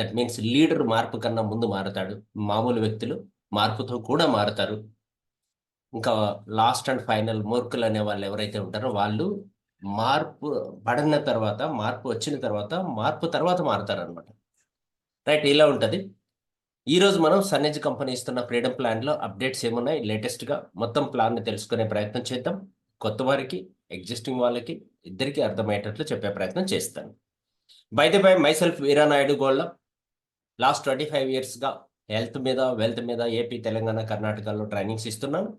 That means leader మార్పు కన్నా ముందు మారుతాడు, మామూలు వ్యక్తులు మార్పుతో కూడా మారుతారు. ఇంకా లాస్ట్ అండ్ ఫైనల్ మూర్ఖులు అనే వాళ్ళు ఎవరైతే ఉంటారో వాళ్ళు మార్పు పడిన తర్వాత, మార్పు వచ్చిన తర్వాత, మార్పు తర్వాత మారుతారు అనమాట. రైట్, ఇలా ఉంటుంది. ఈరోజు మనం సన్ఎజ్ కంపెనీ ఇస్తున్న ఫ్రీడమ్ ప్లాన్లో అప్డేట్స్ ఏమున్నాయి లేటెస్ట్గా మొత్తం ప్లాన్ని తెలుసుకునే ప్రయత్నం చేద్దాం. కొత్త వారికి, ఎగ్జిస్టింగ్ వాళ్ళకి ఇద్దరికీ అర్థమయ్యేటట్లు చెప్పే ప్రయత్నం చేస్తాను. By the by, myself Veeranaidu Golla last 25 yearsగా హెల్త్ మీద, వెల్త్ మీద ఏపీ, తెలంగాణ, కర్ణాటకలో ట్రైనింగ్స్ ఇస్తున్నాను.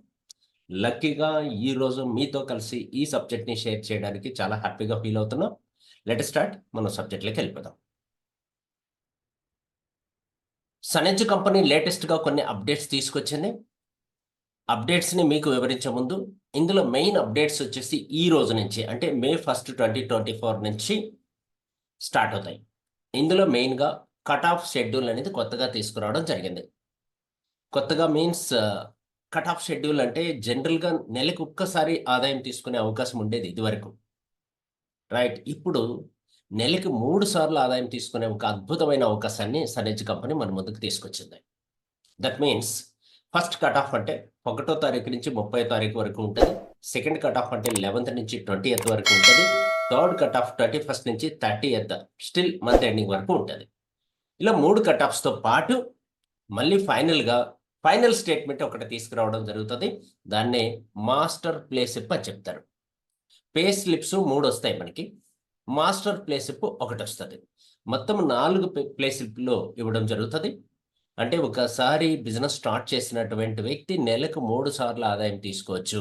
లక్కీగా ఈరోజు మీతో కలిసి ఈ సబ్జెక్ట్ని షేర్ చేయడానికి చాలా హ్యాపీగా ఫీల్ అవుతున్నాం. లెట్ స్టార్ట్, మనం సబ్జెక్ట్లోకి వెళ్ళిపోదాం. సనెజ్ కంపెనీ లేటెస్ట్గా కొన్ని అప్డేట్స్ తీసుకొచ్చింది. అప్డేట్స్ని మీకు వివరించే ముందు ఇందులో మెయిన్ అప్డేట్స్ వచ్చేసి ఈ రోజు నుంచి, అంటే May 1, 2024 నుంచి స్టార్ట్ అవుతాయి. ఇందులో మెయిన్గా కట్ ఆఫ్ షెడ్యూల్ అనేది కొత్తగా తీసుకురావడం జరిగింది. కొత్తగా మీన్స్ కట్ ఆఫ్ షెడ్యూల్ అంటే జనరల్గా నెలకు ఒక్కసారి ఆదాయం తీసుకునే అవకాశం ఉండేది ఇదివరకు. రైట్, ఇప్పుడు నెలకి 3 సార్లు ఆదాయం తీసుకునే ఒక అద్భుతమైన అవకాశాన్ని సనెజ్ కంపెనీ మన ముందుకు తీసుకొచ్చింది. That means first cut off అంటే 1వ తారీఖు నుంచి 30వ తారీఖు వరకు ఉంటుంది. సెకండ్ కట్ ఆఫ్ అంటే 11th నుంచి 20th వరకు ఉంటుంది. థర్డ్ కట్ ఆఫ్ 21st నుంచి 30th స్టిల్ మంత్ ఎండింగ్ వరకు ఉంటుంది. ఇలా 3 కట్ ఆఫ్స్తో పాటు మళ్ళీ ఫైనల్ స్టేట్మెంట్ ఒకటి తీసుకురావడం జరుగుతుంది. దాన్నే మాస్టర్ ప్లే స్లిప్ అని చెప్తారు. పే స్లిప్స్ 3 వస్తాయి మనకి, మాస్టర్ ప్లే స్లిప్ ఒకటి వస్తుంది. మొత్తం 4 ప్లే స్లిప్లో ఇవ్వడం జరుగుతుంది. అంటే ఒకసారి బిజినెస్ స్టార్ట్ చేసినటువంటి వ్యక్తి నెలకు 3 సార్లు ఆదాయం తీసుకోవచ్చు.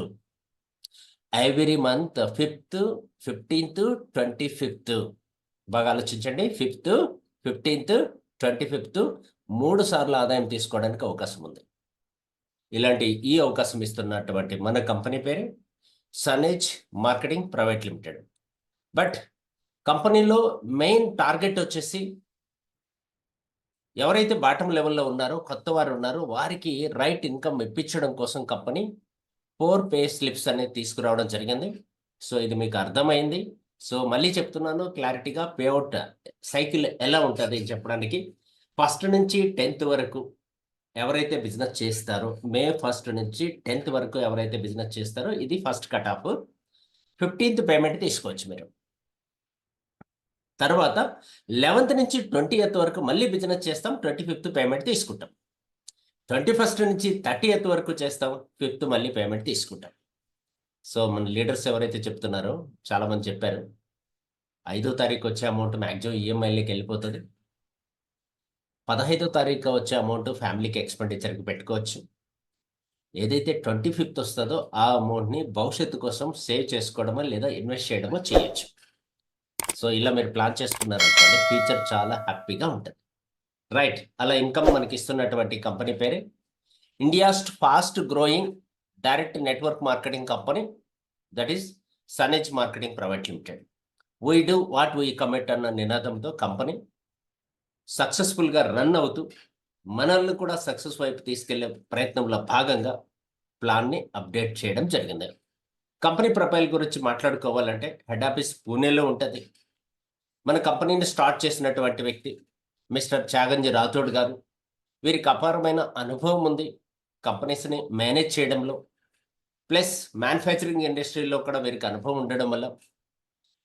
Every month 5th, 15th, 25th. బాగా ఆలోచించండి. 5th, 15th, 25th 3 సార్లు ఆదాయం తీసుకోవడానికి అవకాశం ఉంది. ఈ అవకాశం ఇస్తున్నటువంటి మన కంపెనీ పేరు సనెజ్ మార్కెటింగ్ ప్రైవేట్ లిమిటెడ్. బట్ కంపెనీలో మెయిన్ టార్గెట్ వచ్చేసి ఎవరైతే బాటమ్ లెవెల్లో ఉన్నారో, కొత్త వారు ఉన్నారో వారికి రైట్ ఇన్కమ్ ఇప్పించడం కోసం కంపెనీ 4 పే స్లిప్స్ అనేది తీసుకురావడం జరిగింది. సో ఇది మీకు అర్థమైంది. సో మళ్ళీ చెప్తున్నాను క్లారిటీగా, పేఅవుట్ సైకిల్ ఎలా ఉంటుంది చెప్పడానికి. 1st నుంచి 10th వరకు ఎవరైతే బిజినెస్ చేస్తారో, May 1 నుంచి 10th వరకు ఎవరైతే బిజినెస్ చేస్తారో ఇది first cut off. 15th payment తీసుకోవచ్చు మీరు. తర్వాత 11th నుంచి 20th వరకు మళ్ళీ బిజినెస్ చేస్తాం, 25th పేమెంట్ తీసుకుంటాం. 21st నుంచి 30th వరకు చేస్తాం, 5th మళ్ళీ పేమెంట్ తీసుకుంటాం. సో మన లీడర్స్ ఎవరైతే చెప్తున్నారో చాలామంది చెప్పారు 5వ తారీఖు వచ్చే అమౌంట్ మ్యాక్సిమం ఈఎంఐలోకి వెళ్ళిపోతుంది. 15వ తారీఖు వచ్చే అమౌంట్ ఫ్యామిలీకి ఎక్స్పెండిచర్కి పెట్టుకోవచ్చు. ఏదైతే 25th వస్తుందో ఆ అమౌంట్ని భవిష్యత్తు కోసం సేవ్ చేసుకోవడమో లేదా ఇన్వెస్ట్ చేయడమో చేయొచ్చు. సో ఇలా మీరు ప్లాన్ చేసుకున్నారనుకోండి, ఫ్యూచర్ చాలా హ్యాపీగా ఉంటుంది. రైట్, అలా ఇన్కమ్ మనకి ఇస్తున్నటువంటి కంపెనీ పేరే India's fast growing direct network marketing company, that is Sanez marketing private limited. We do what we commit అన్న నినాదంతో కంపెనీ సక్సెస్ఫుల్గా రన్ అవుతూ మనల్ని కూడా సక్సెస్ వైపు తీసుకెళ్లే ప్రయత్నంలో భాగంగా ప్లాన్ని అప్డేట్ చేయడం జరిగింది. కంపెనీ ప్రొఫైల్ గురించి మాట్లాడుకోవాలంటే హెడ్ ఆఫీస్ పూణేలో ఉంటుంది. మన కంపెనీని స్టార్ట్ చేసినటువంటి వ్యక్తి మిస్టర్ చాగంజి రాథోడ్ గారు. వీరికి అపారమైన అనుభవం ఉంది కంపెనీస్ని మేనేజ్ చేయడంలో, ప్లస్ మ్యానుఫ్యాక్చరింగ్ ఇండస్ట్రీలో కూడా వీరికి అనుభవం ఉండడం వల్ల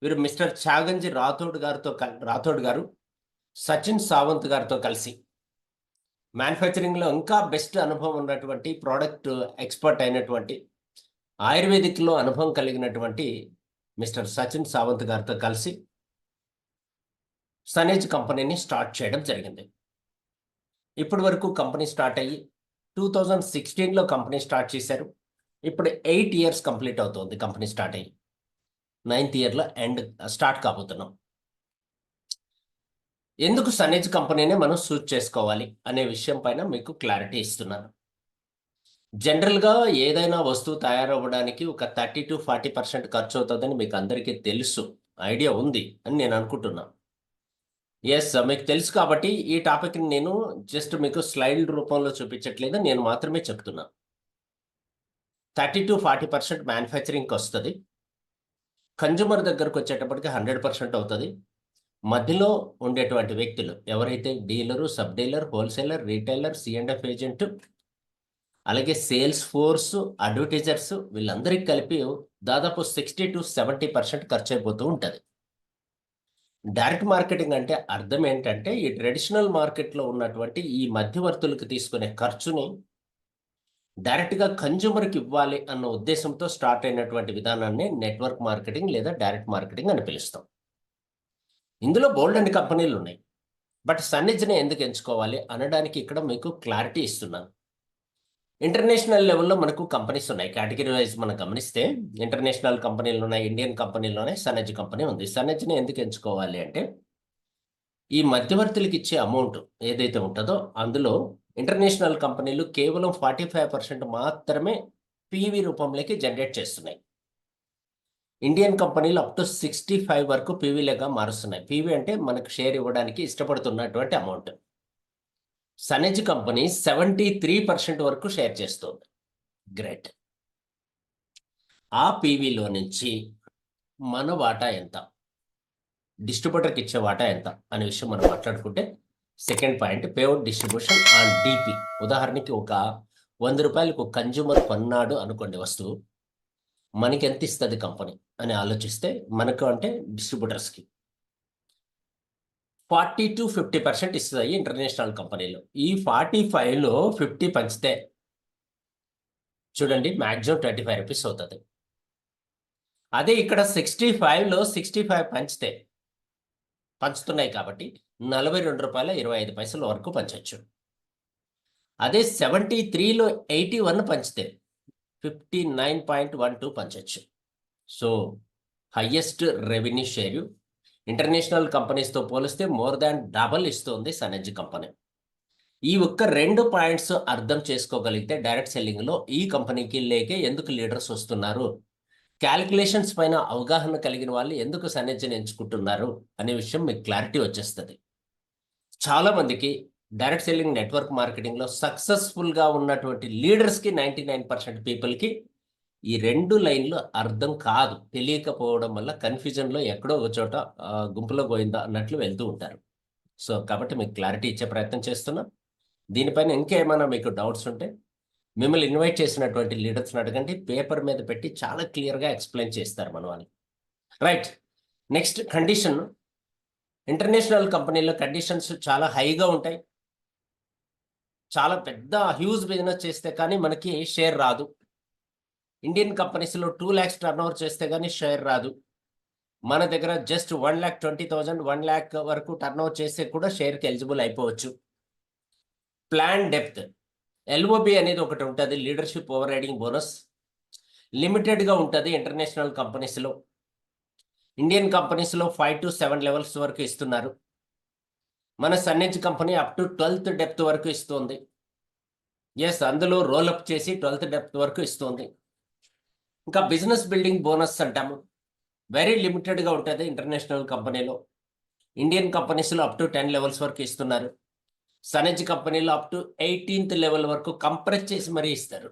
వీరు మిస్టర్ చాగంజి రాథోడ్ గారు సచిన్ సావంత్ గారితో కలిసి మ్యానుఫ్యాక్చరింగ్లో ఇంకా బెస్ట్ అనుభవం ఉన్నటువంటి, ప్రోడక్ట్ ఎక్స్పర్ట్ అయినటువంటి, ఆయుర్వేదిక్లో అనుభవం కలిగినటువంటి మిస్టర్ సచిన్ సావంత్ గారితో కలిసి సనెజ్ కంపెనీని స్టార్ట్ చేయడం జరిగింది. ఇప్పటి వరకు కంపెనీ స్టార్ట్ అయ్యి 2016లో కంపెనీ స్టార్ట్ చేశారు. ఇప్పుడు 8 years కంప్లీట్ అవుతుంది కంపెనీ స్టార్ట్ అయ్యి. 9th yearలో start కాబోతున్నాం. ఎందుకు సనెజ్ కంపెనీనే మనం చూస్ చేసుకోవాలి అనే విషయం పైన మీకు క్లారిటీ ఇస్తున్నాను. జనరల్గా ఏదైనా వస్తువు తయారవ్వడానికి ఒక 30 to 40% ఖర్చు అవుతుందని మీకు అందరికీ తెలుసు, ఐడియా ఉంది అని నేను అనుకుంటున్నాను. ఎస్, మీకు తెలుసు కాబట్టి ఈ టాపిక్ని నేను జస్ట్ మీకు స్లైడ్ రూపంలో చూపించట్లేదు, నేను మాత్రమే చెప్తున్నా. 30 to 40% మ్యానుఫ్యాక్చరింగ్కి వస్తుంది. కన్జ్యూమర్ దగ్గరకు వచ్చేటప్పటికి 100% అవుతుంది. మధ్యలో ఉండేటువంటి వ్యక్తులు ఎవరైతే dealer, sub dealer, wholesaler, retailer, C and F agent, అలాగే సేల్స్ ఫోర్స్, అడ్వర్టైజర్స్, వీళ్ళందరికీ కలిపి దాదాపు 60-70% ఖర్చు అయిపోతూ ఉంటుంది. డైరెక్ట్ మార్కెటింగ్ అంటే అర్థం ఏంటంటే ఈ ట్రెడిషనల్ మార్కెట్లో ఉన్నటువంటి ఈ మధ్యవర్తులకు తీసుకునే ఖర్చుని డైరెక్ట్గా కన్జ్యూమర్కి ఇవ్వాలి అన్న ఉద్దేశంతో స్టార్ట్ అయినటువంటి విధానాన్ని నెట్వర్క్ మార్కెటింగ్ లేదా డైరెక్ట్ మార్కెటింగ్ అని పిలుస్తాం. ఇందులో బోల్డ్ అన్ని కంపెనీలు ఉన్నాయి. బట్ సన్నిధిని ఎందుకు ఎంచుకోవాలి అనడానికి ఇక్కడ మీకు క్లారిటీ ఇస్తున్నాను. ఇంటర్నేషనల్ లెవెల్లో మనకు కంపెనీస్ ఉన్నాయి. కేటగిరీ వైజ్ మనం గమనిస్తే ఇంటర్నేషనల్ కంపెనీలు ఉన్నాయి, ఇండియన్ కంపెనీలోనే సన్నజ్ కంపెనీ ఉంది. సన్నజ్ని ఎందుకు ఎంచుకోవాలి అంటే ఈ మధ్యవర్తులకు ఇచ్చే అమౌంట్ ఏదైతే ఉంటుందో అందులో ఇంటర్నేషనల్ కంపెనీలు కేవలం 45% మాత్రమే పీవీ రూపంలోకి జనరేట్ చేస్తున్నాయి. ఇండియన్ కంపెనీలు అప్ టు 65 వరకు పీవీలుగా మారుస్తున్నాయి. పీవీ అంటే మనకు షేర్ ఇవ్వడానికి ఇష్టపడుతున్నటువంటి అమౌంట్. సనెజ్ కంపెనీ 73% వరకు షేర్ చేస్తుంది. గ్రేట్. ఆ పీవీలో నుంచి మన వాటా ఎంత, డిస్ట్రిబ్యూటర్కి ఇచ్చే వాటా ఎంత అనే విషయం మనం మాట్లాడుకుంటే second point payout distribution on DP. ఉదాహరణకి ఒక 100 రూపాయలకు కన్జ్యూమర్ కొన్నాడు అనుకోండి వస్తువు, మనకి ఎంత ఇస్తుంది కంపెనీ అని ఆలోచిస్తే మనకు అంటే డిస్ట్రిబ్యూటర్స్కి 40-50% ఇస్తుంది ఇంటర్నేషనల్ కంపెనీలో. ఈ 45లో 50 పంచితే చూడండి మ్యాక్సిమం 25 రూపీస్ అవుతుంది. అదే ఇక్కడ 65లో 65 పంచితే పంచుతున్నాయి కాబట్టి 42 రూపాయల 25 పైసల వరకు పంచవచ్చు. అదే 73లో 81 పంచితే 59.12 పంచవచ్చు. So highest revenue share international కంపెనీస్తో పోలిస్తే మోర్ దాన్ డబల్ ఇస్తుంది సనెజ్ కంపెనీ. ఈ ఒక్క 2 పాయింట్స్ అర్థం చేసుకోగలిగితే డైరెక్ట్ సెల్లింగ్లో ఈ కంపెనీకి లేకే ఎందుకు లీడర్స్ వస్తున్నారు, క్యాలిక్యులేషన్స్ పైన అవగాహన కలిగిన వాళ్ళు ఎందుకు సనెజ్ని ఎంచుకుంటున్నారు అనే విషయం మీకు క్లారిటీ వచ్చేస్తుంది. చాలామందికి డైరెక్ట్ సెల్లింగ్ నెట్వర్క్ మార్కెటింగ్లో సక్సెస్ఫుల్గా ఉన్నటువంటి లీడర్స్కి 99% పీపుల్కి ఈ 2 లైన్లు అర్థం కాదు. తెలియకపోవడం వల్ల కన్ఫ్యూజన్లో ఎక్కడో ఒక చోట గుంపులో పోయిందా అన్నట్లు వెళ్తూ ఉంటారు. సో కాబట్టి మీకు క్లారిటీ ఇచ్చే ప్రయత్నం చేస్తున్నా. దీనిపైన ఇంకేమైనా మీకు డౌట్స్ ఉంటే మిమ్మల్ని ఇన్వైట్ చేసినటువంటి లీడర్స్ని అడగండి. పేపర్ మీద పెట్టి చాలా క్లియర్గా ఎక్స్ప్లెయిన్ చేస్తారు మన వాళ్ళు. రైట్. Next condition. ఇంటర్నేషనల్ కంపెనీలో కండిషన్స్ చాలా హైగా ఉంటాయి. చాలా పెద్ద హ్యూజ్ బిజినెస్ చేస్తే కానీ మనకి షేర్ రాదు. ఇండియన్ కంపెనీస్లో 2 lakhs టర్న్ చేస్తే కానీ షేర్ రాదు. మన దగ్గర జస్ట్ 1,20,000 1 lakh వరకు టర్న్ చేస్తే కూడా షేర్కి ఎలిజిబుల్ అయిపోవచ్చు. ప్లాన్ డెప్త్ ఎల్ఓబి అనేది ఒకటి ఉంటుంది, లీడర్షిప్ ఓవర్ రైడింగ్ బోనస్. లిమిటెడ్గా ఉంటుంది ఇంటర్నేషనల్ కంపెనీస్లో. ఇండియన్ కంపెనీస్లో 5 to 7 లెవెల్స్ వరకు ఇస్తున్నారు. మన Sanez company up to 12th depth వరకు ఇస్తుంది. ఎస్, అందులో రోల్అప్ చేసి 12th డెప్త్ వరకు ఇస్తుంది. ఇంకా బిజినెస్ బిల్డింగ్ బోనస్ అంటాము, వెరీ లిమిటెడ్గా ఉంటుంది ఇంటర్నేషనల్ కంపెనీలో. ఇండియన్ కంపెనీస్లో అప్ టు 10 లెవెల్స్ వరకు ఇస్తున్నారు. సనెజ్ కంపెనీలో అప్ టు 18th లెవెల్ వరకు కంప్రెస్ చేసి మరీ ఇస్తారు.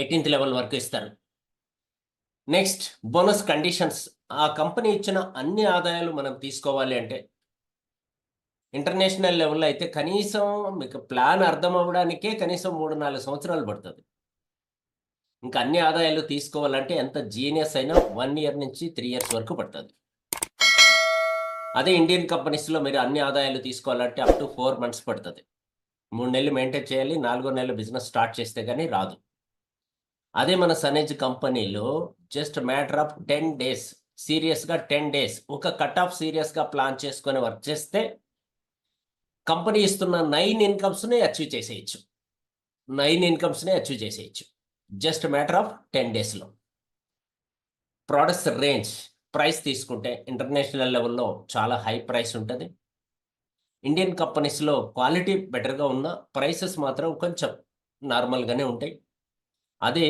18th లెవెల్ వరకు ఇస్తారు. Next bonus conditions. ఆ కంపెనీ ఇచ్చిన అన్ని ఆదాయాలు మనం తీసుకోవాలి అంటే ఇంటర్నేషనల్ లెవెల్లో అయితే కనీసం మీకు ప్లాన్ అర్థం అవ్వడానికే కనీసం 3-4 సంవత్సరాలు పడుతుంది. ఇంకా అన్ని ఆదాయాలు తీసుకోవాలంటే ఎంత జీనియస్ అయినా 1 year నుంచి 3 years వరకు పడుతుంది. అదే ఇండియన్ కంపెనీస్లో మీరు అన్ని ఆదాయాలు తీసుకోవాలంటే అప్ టు 4 months పడుతుంది. 3 నెలలు మెయింటైన్ చేయాలి. 4వ నెల బిజినెస్ స్టార్ట్ చేస్తే కానీ రాదు. అదే మన సనెజ్ కంపెనీలో జస్ట్ మ్యాటర్ ఆఫ్ 10 days, సీరియస్గా 10 days ఒక కట్ ఆఫ్ సీరియస్గా ప్లాన్ చేసుకొని వర్క్ చేస్తే కంపెనీ ఇస్తున్న 9 ఇన్కమ్స్ని అచీవ్ చేసేయచ్చు. 9 ఇన్కమ్స్ని అచీవ్ చేసేయచ్చు జస్ట్ మ్యాటర్ ఆఫ్ 10 daysలో. ప్రొడక్ట్స్ రేంజ్ ప్రైస్ తీసుకుంటే ఇంటర్నేషనల్ లెవెల్లో చాలా హై ప్రైస్ ఉంటుంది. ఇండియన్ కంపెనీస్లో క్వాలిటీ బెటర్గా ఉన్న ప్రైసెస్ మాత్రం కొంచెం నార్మల్గానే ఉంటాయి. అదే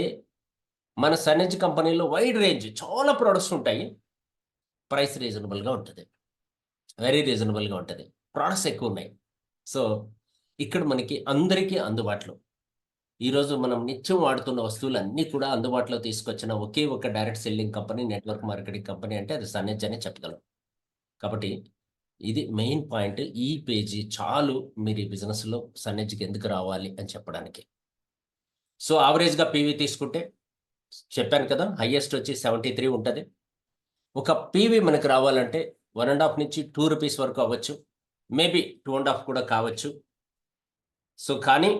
మన సనెజ్ కంపెనీలో వైడ్ రేంజ్ చాలా ప్రొడక్ట్స్ ఉంటాయి, ప్రైస్ రీజనబుల్గా ఉంటుంది, వెరీ రీజనబుల్గా ఉంటుంది, ప్రొడక్ట్స్ ఎక్కువ ఉన్నాయి. సో ఇక్కడ మనకి అందరికీ అందుబాటులో ఈరోజు మనం నిత్యం వాడుతున్న వస్తువులన్నీ కూడా అందుబాటులో తీసుకొచ్చిన ఒకే ఒక direct selling company, network marketing company అంటే అది సనెజ్ అని చెప్పగలం. కాబట్టి ఇది మెయిన్ పాయింట్. ఈ పేజీ చాలు మీరు ఈ బిజినెస్లో సన్నెజ్కి ఎందుకు రావాలి అని చెప్పడానికి. సో యావరేజ్గా పీవీ తీసుకుంటే చెప్పాను కదా, హైయెస్ట్ వచ్చి 73 ఉంటుంది. ఒక పీవీ మనకు రావాలంటే 1.5 నుంచి 2 రూపీస్ వరకు అవ్వచ్చు, మేబీ 2.5 కూడా కావచ్చు. సో కానీ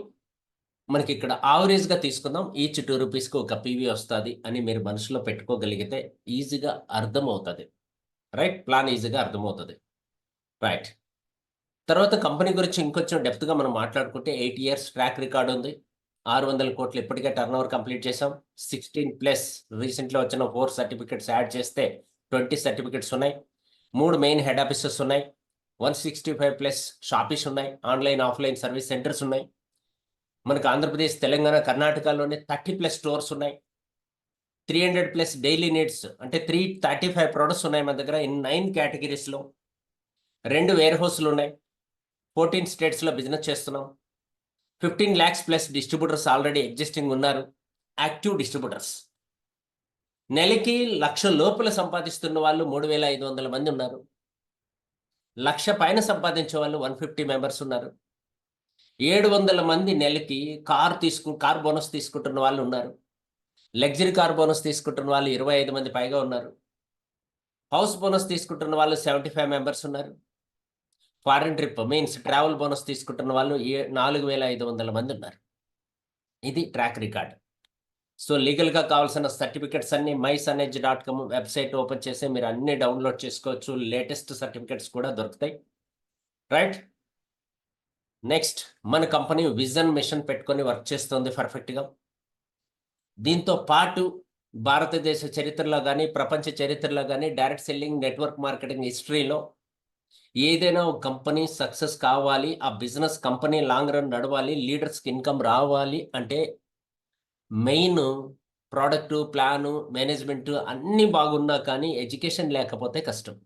మనకి ఇక్కడ యావరేజ్గా తీసుకుందాం, ఈచ్ 2 రూపీస్కి ఒక పీవీ వస్తుంది అని మీరు మనసులో పెట్టుకోగలిగితే ఈజీగా అర్థమవుతుంది. రైట్, ప్లాన్ ఈజీగా అర్థమవుతుంది. రైట్, తర్వాత కంపెనీ గురించి ఇంకొంచెం డెప్త్గా మనం మాట్లాడుకుంటే 8 ఇయర్స్ ట్రాక్ రికార్డ్ ఉంది. 600 కోట్లు ఇప్పటికే టర్న్ ఓవర్ కంప్లీట్ చేసాం. 16+ రీసెంట్లీ వచ్చిన 4 సర్టిఫికెట్స్ యాడ్ చేస్తే 20 సర్టిఫికెట్స్ ఉన్నాయి. 3 మెయిన్ హెడ్ ఆఫీసెస్ ఉన్నాయి. 165+ షాపీస్ ఉన్నాయి. ఆన్లైన్ ఆఫ్లైన్ సర్వీస్ సెంటర్స్ ఉన్నాయి. మనకు ఆంధ్రప్రదేశ్, తెలంగాణ, కర్ణాటకలోనే 30+ స్టోర్స్ ఉన్నాయి. 300+ డైలీ నీడ్స్ అంటే 335 ప్రొడక్ట్స్ ఉన్నాయి మన దగ్గర ఇన్ 9 కేటగిరీస్లో. 2 వేర్ హౌస్లు ఉన్నాయి. 14 స్టేట్స్లో బిజినెస్ చేస్తున్నాం. 15 lakhs+ డిస్ట్రిబ్యూటర్స్ ఆల్రెడీ ఎగ్జిస్టింగ్ ఉన్నారు, యాక్టివ్ డిస్ట్రిబ్యూటర్స్. నెలకి 1,00,000 లోపల సంపాదిస్తున్న వాళ్ళు 3,500 మంది ఉన్నారు. 1,00,000 పైన సంపాదించే వాళ్ళు 150 మెంబర్స్ ఉన్నారు. 700 మంది నెలకి కార్ బోనస్ తీసుకుంటున్న వాళ్ళు ఉన్నారు. లగ్జరీ కార్ బోనస్ తీసుకుంటున్న వాళ్ళు 25 మంది పైగా ఉన్నారు. హౌస్ బోనస్ తీసుకుంటున్న వాళ్ళు 75 మెంబర్స్ ఉన్నారు. Foreign trip means travel bonus తీసుకుంటున్న వాళ్ళు 4,500 మంది ఉన్నారు. ఇది ట్రాక్ రికార్డ్. సో లీగల్గా కావాల్సిన సర్టిఫికెట్స్ అన్ని mySunedge.com వెబ్సైట్ ఓపెన్ చేసి మీరు అన్ని డౌన్లోడ్ చేసుకోవచ్చు. లేటెస్ట్ సర్టిఫికెట్స్ కూడా దొరుకుతాయి. రైట్, నెక్స్ట్ మన కంపెనీ విజన్ మిషన్ పెట్టుకొని వర్క్ చేస్తుంది పర్ఫెక్ట్గా. దీంతో పాటు భారతదేశ చరిత్రలో కానీ ప్రపంచ చరిత్రలో కానీ డైరెక్ట్ సెల్లింగ్ నెట్వర్క్ మార్కెటింగ్ హిస్టరీలో ఏదైనా ఒక కంపెనీ సక్సెస్ కావాలి, ఆ బిజినెస్ కంపెనీ లాంగ్ రన్ నడవాలి, లీడర్స్కి ఇన్కమ్ రావాలి అంటే మెయిన్ ప్రోడక్ట్, ప్లాను, మేనేజ్మెంట్ అన్నీ బాగున్నా కానీ ఎడ్యుకేషన్ లేకపోతే కష్టం,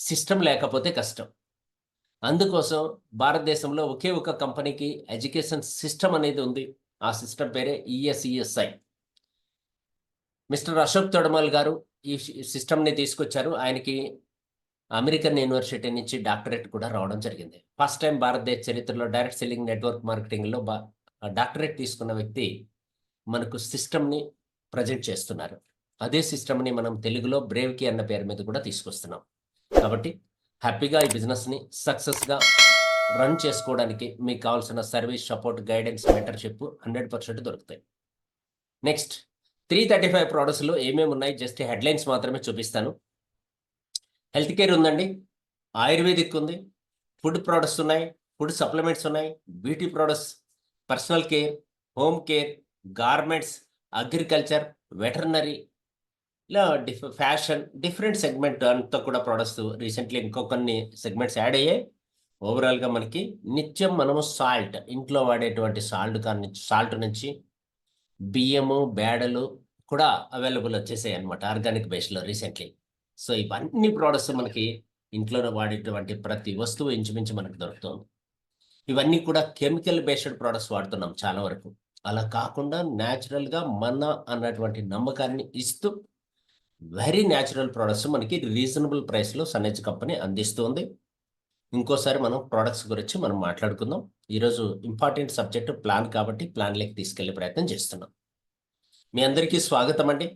సిస్టమ్ లేకపోతే కష్టం. అందుకోసం భారతదేశంలో ఒకే ఒక కంపెనీకి ఎడ్యుకేషన్ సిస్టమ్ అనేది ఉంది. ఆ సిస్టమ్ పేరే ESESI. మిస్టర్ అశోక్ తొడమల్ గారు ఈ సిస్టమ్ని తీసుకొచ్చారు. ఆయనకి అమెరికన్ యూనివర్సిటీ నుంచి డాక్టరేట్ కూడా రావడం జరిగింది. ఫస్ట్ టైం భారతదేశ చరిత్రలో డైరెక్ట్ సెల్లింగ్ నెట్వర్క్ మార్కెటింగ్లో డాక్టరేట్ తీసుకున్న వ్యక్తి మనకు సిస్టమ్ని ప్రజెంట్ చేస్తున్నారు. అదే సిస్టమ్ని మనం తెలుగులో బ్రేవ్కి అన్న పేరు మీద కూడా తీసుకొస్తున్నాం. కాబట్టి హ్యాపీగా ఈ బిజినెస్ని సక్సెస్గా రన్ చేసుకోవడానికి మీకు కావాల్సిన సర్వీస్, సపోర్ట్, గైడెన్స్, మెంటర్షిప్ 100% దొరుకుతాయి. నెక్స్ట్ 335 ప్రోడక్ట్స్లో ఏమేమి ఉన్నాయి జస్ట్ హెడ్లైన్స్ మాత్రమే చూపిస్తాను. హెల్త్ కేర్ ఉందండి, ఆయుర్వేదిక్ ఉంది, ఫుడ్ ప్రోడక్ట్స్ ఉన్నాయి, ఫుడ్ సప్లిమెంట్స్ ఉన్నాయి, beauty products, personal care, home care, garments, agriculture, veterinary, ఇలా ఫ్యాషన్, డిఫరెంట్ సెగ్మెంట్ అంతా కూడా ప్రోడక్ట్స్. రీసెంట్లీ ఇంకో కొన్ని సెగ్మెంట్స్ యాడ్ అయ్యాయి. ఓవరాల్గా మనకి నిత్యం మనము సాల్ట్, ఇంట్లో వాడేటువంటి సాల్ట్ నుంచి బియ్యము, బేడలు కూడా అవైలబుల్ వచ్చేసాయి అనమాట ఆర్గానిక్ బేస్లో రీసెంట్లీ. సో ఇవన్నీ ప్రోడక్ట్స్ మనకి ఇంట్లో వాడేటువంటి ప్రతి వస్తువు ఇంచుమించు మనకు దొరుకుతుంది. ఇవన్నీ కూడా కెమికల్ బేస్డ్ ప్రోడక్ట్స్ వాడుతున్నాం చాలా వరకు. అలా కాకుండా న్యాచురల్గా మన అన్నటువంటి నమ్మకాన్ని ఇస్తూ వెరీ న్యాచురల్ ప్రోడక్ట్స్ మనకి రీజనబుల్ ప్రైస్లో సన్నెజ్ కంపెనీ అందిస్తుంది. ఇంకోసారి మనం ప్రోడక్ట్స్ గురించి మనం మాట్లాడుకుందాం. ఈరోజు ఇంపార్టెంట్ సబ్జెక్టు ప్లాన్ కాబట్టి ప్లాన్లోకి తీసుకెళ్లే ప్రయత్నం చేస్తున్నాం. మీ అందరికీ స్వాగతం అండి.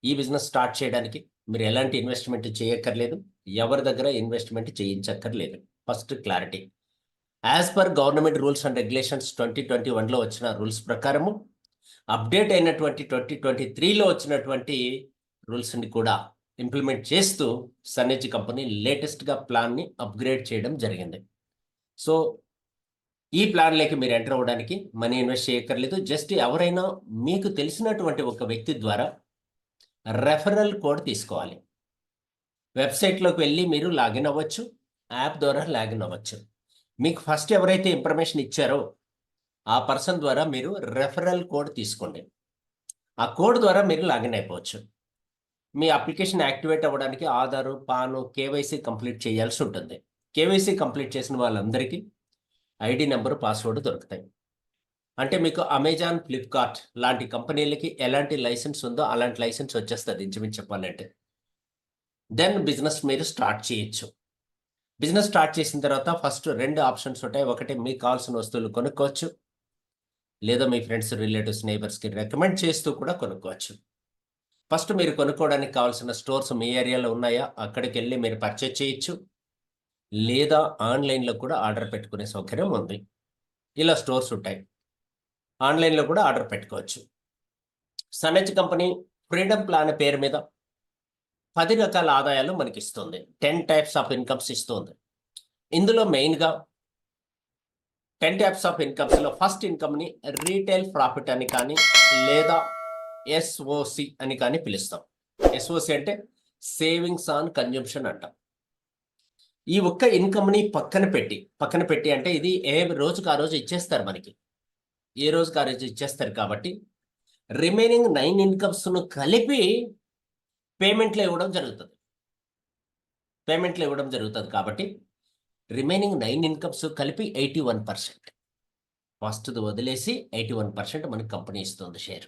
ఈ బిజినెస్ స్టార్ట్ చేయడానికి మీరు ఎలాంటి ఇన్వెస్ట్మెంట్ చేయక్కర్లేదు, ఎవరి దగ్గర ఇన్వెస్ట్మెంట్ చేయించక్కర్లేదు. First clarity, as per government rules and regulations 2021లో వచ్చిన రూల్స్ ప్రకారము అప్డేట్ అయినటువంటి 2023లో వచ్చినటువంటి రూల్స్ని కూడా ఇంప్లిమెంట్ చేస్తూ సన్నెజ్ కంపెనీ లేటెస్ట్గా ప్లాన్ని అప్గ్రేడ్ చేయడం జరిగింది. సో ఈ ప్లాన్లోకి మీరు ఎంటర్ అవ్వడానికి మనీ ఇన్వెస్ట్ చేయక్కర్లేదు. జస్ట్ ఎవరైనా మీకు తెలిసినటువంటి ఒక వ్యక్తి ద్వారా రెఫరల్ కోడ్ తీసుకోవాలి. వెబ్సైట్లోకి వెళ్ళి మీరు లాగిన్ అవ్వచ్చు, యాప్ ద్వారా లాగిన్ అవ్వచ్చు. మీకు ఫస్ట్ ఎవరైతే ఇన్ఫర్మేషన్ ఇచ్చారో ఆ పర్సన్ ద్వారా మీరు రెఫరల్ కోడ్ తీసుకోండి. ఆ కోడ్ ద్వారా మీరు లాగిన్ అయిపోవచ్చు. మీ అప్లికేషన్ యాక్టివేట్ అవ్వడానికి ఆధారు, పాను, కేవైసీ కంప్లీట్ చేయాల్సి ఉంటుంది. కేవైసీ కంప్లీట్ చేసిన వాళ్ళందరికీ ఐడి నెంబరు, పాస్వర్డ్ దొరుకుతాయి. అంటే మీకు అమెజాన్, ఫ్లిప్కార్ట్ లాంటి కంపెనీలకి ఎలాంటి లైసెన్స్ ఉందో అలాంటి లైసెన్స్ వచ్చేస్తుంది ఇంచుమించు చెప్పాలంటే. దెన్ బిజినెస్ మీరు స్టార్ట్ చేయొచ్చు. బిజినెస్ స్టార్ట్ చేసిన తర్వాత ఫస్ట్ 2 ఆప్షన్స్ ఉంటాయి. ఒకటి మీకు కావాల్సిన వస్తువులు కొనుక్కోవచ్చు, లేదా మీ ఫ్రెండ్స్, రిలేటివ్స్, నైబర్స్కి రికమెండ్ చేస్తూ కూడా కొనుక్కోవచ్చు. ఫస్ట్ మీరు కొనుక్కోవడానికి కావాల్సిన స్టోర్స్ మీ ఏరియాలో ఉన్నాయా, అక్కడికి వెళ్ళి మీరు పర్చేజ్ చేయొచ్చు, లేదా ఆన్లైన్లో కూడా ఆర్డర్ పెట్టుకునే సౌకర్యం ఉంది. ఇలా స్టోర్స్ ఉంటాయి. ఆన్లైన్లో కూడా ఆర్డర్ పెట్టుకోవచ్చు. సనెజ్ కంపెనీ ఫ్రీడమ్ ప్లాన్ పేరు మీద 10 రకాల ఆదాయాలు మనకి ఇస్తుంది. 10 టైప్స్ ఆఫ్ ఇన్కమ్స్ ఇస్తుంది. ఇందులో మెయిన్గా 10 టైప్స్ ఆఫ్ ఇన్కమ్స్లో ఫస్ట్ ఇన్కమ్ని రీటైల్ ప్రాఫిట్ అని కానీ లేదా ఎస్ఓసి అని కానీ పిలుస్తాం. ఎస్ఓసి అంటే సేవింగ్స్ ఆన్ కన్జంప్షన్ అంటాం. ఈ ఒక్క ఇన్కమ్ని పక్కన పెట్టి అంటే ఇది ఏ రోజుకి ఆ రోజు ఇచ్చేస్తారు మనకి. ఏ రోజుకి ఆ రోజు ఇచ్చేస్తారు కాబట్టి రిమైనింగ్ 9 ఇన్కమ్స్ను కలిపి పేమెంట్లో ఇవ్వడం జరుగుతుంది కాబట్టి రిమైనింగ్ 9 ఇన్కమ్స్ కలిపి 81%. ఫస్ట్ది వదిలేసి 81% మనకి కంపెనీ ఇస్తుంది షేర్.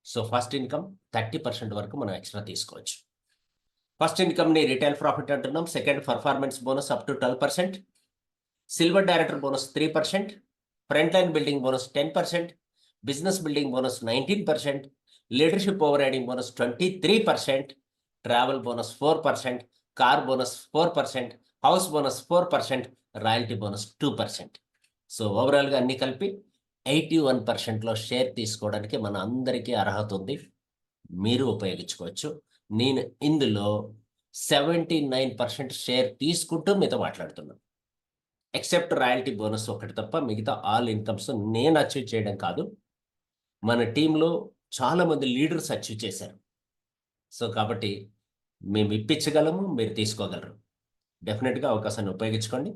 సో ఫస్ట్ ఇన్కమ్ 30% వరకు మనం ఎక్స్ట్రా తీసుకోవచ్చు. ఫస్ట్ ఇన్కమ్ని రిటైల్ ప్రాఫిట్ అంటున్నాం. Second performance bonus up to 12%, silver director bonus 3%, front line building bonus 10%, business building bonus 19%, leadership over riding bonus 23%, travel bonus 4%, car bonus 4%, house bonus 4%, royalty bonus 2%. So ఓవరాల్గా అన్ని కలిపి 81%లో share తీసుకోవడానికి మన అందరికీ అర్హత ఉంది. మీరు ఉపయోగించుకోవచ్చు. నేను ఇందులో 79% షేర్ తీసుకుంటూ మీతో మాట్లాడుతున్నాను. ఎక్సెప్ట్ రాయల్టీ బోనస్ ఒకటి తప్ప మిగతా ఆల్ ఇన్కమ్స్ నేను అచీవ్ చేయడం కాదు, మన టీంలో చాలామంది లీడర్స్ అచీవ్ చేశారు. సో కాబట్టి మేము ఇప్పించగలము, మీరు తీసుకోగలరు. డెఫినెట్గా అవకాశాన్ని ఉపయోగించుకోండి.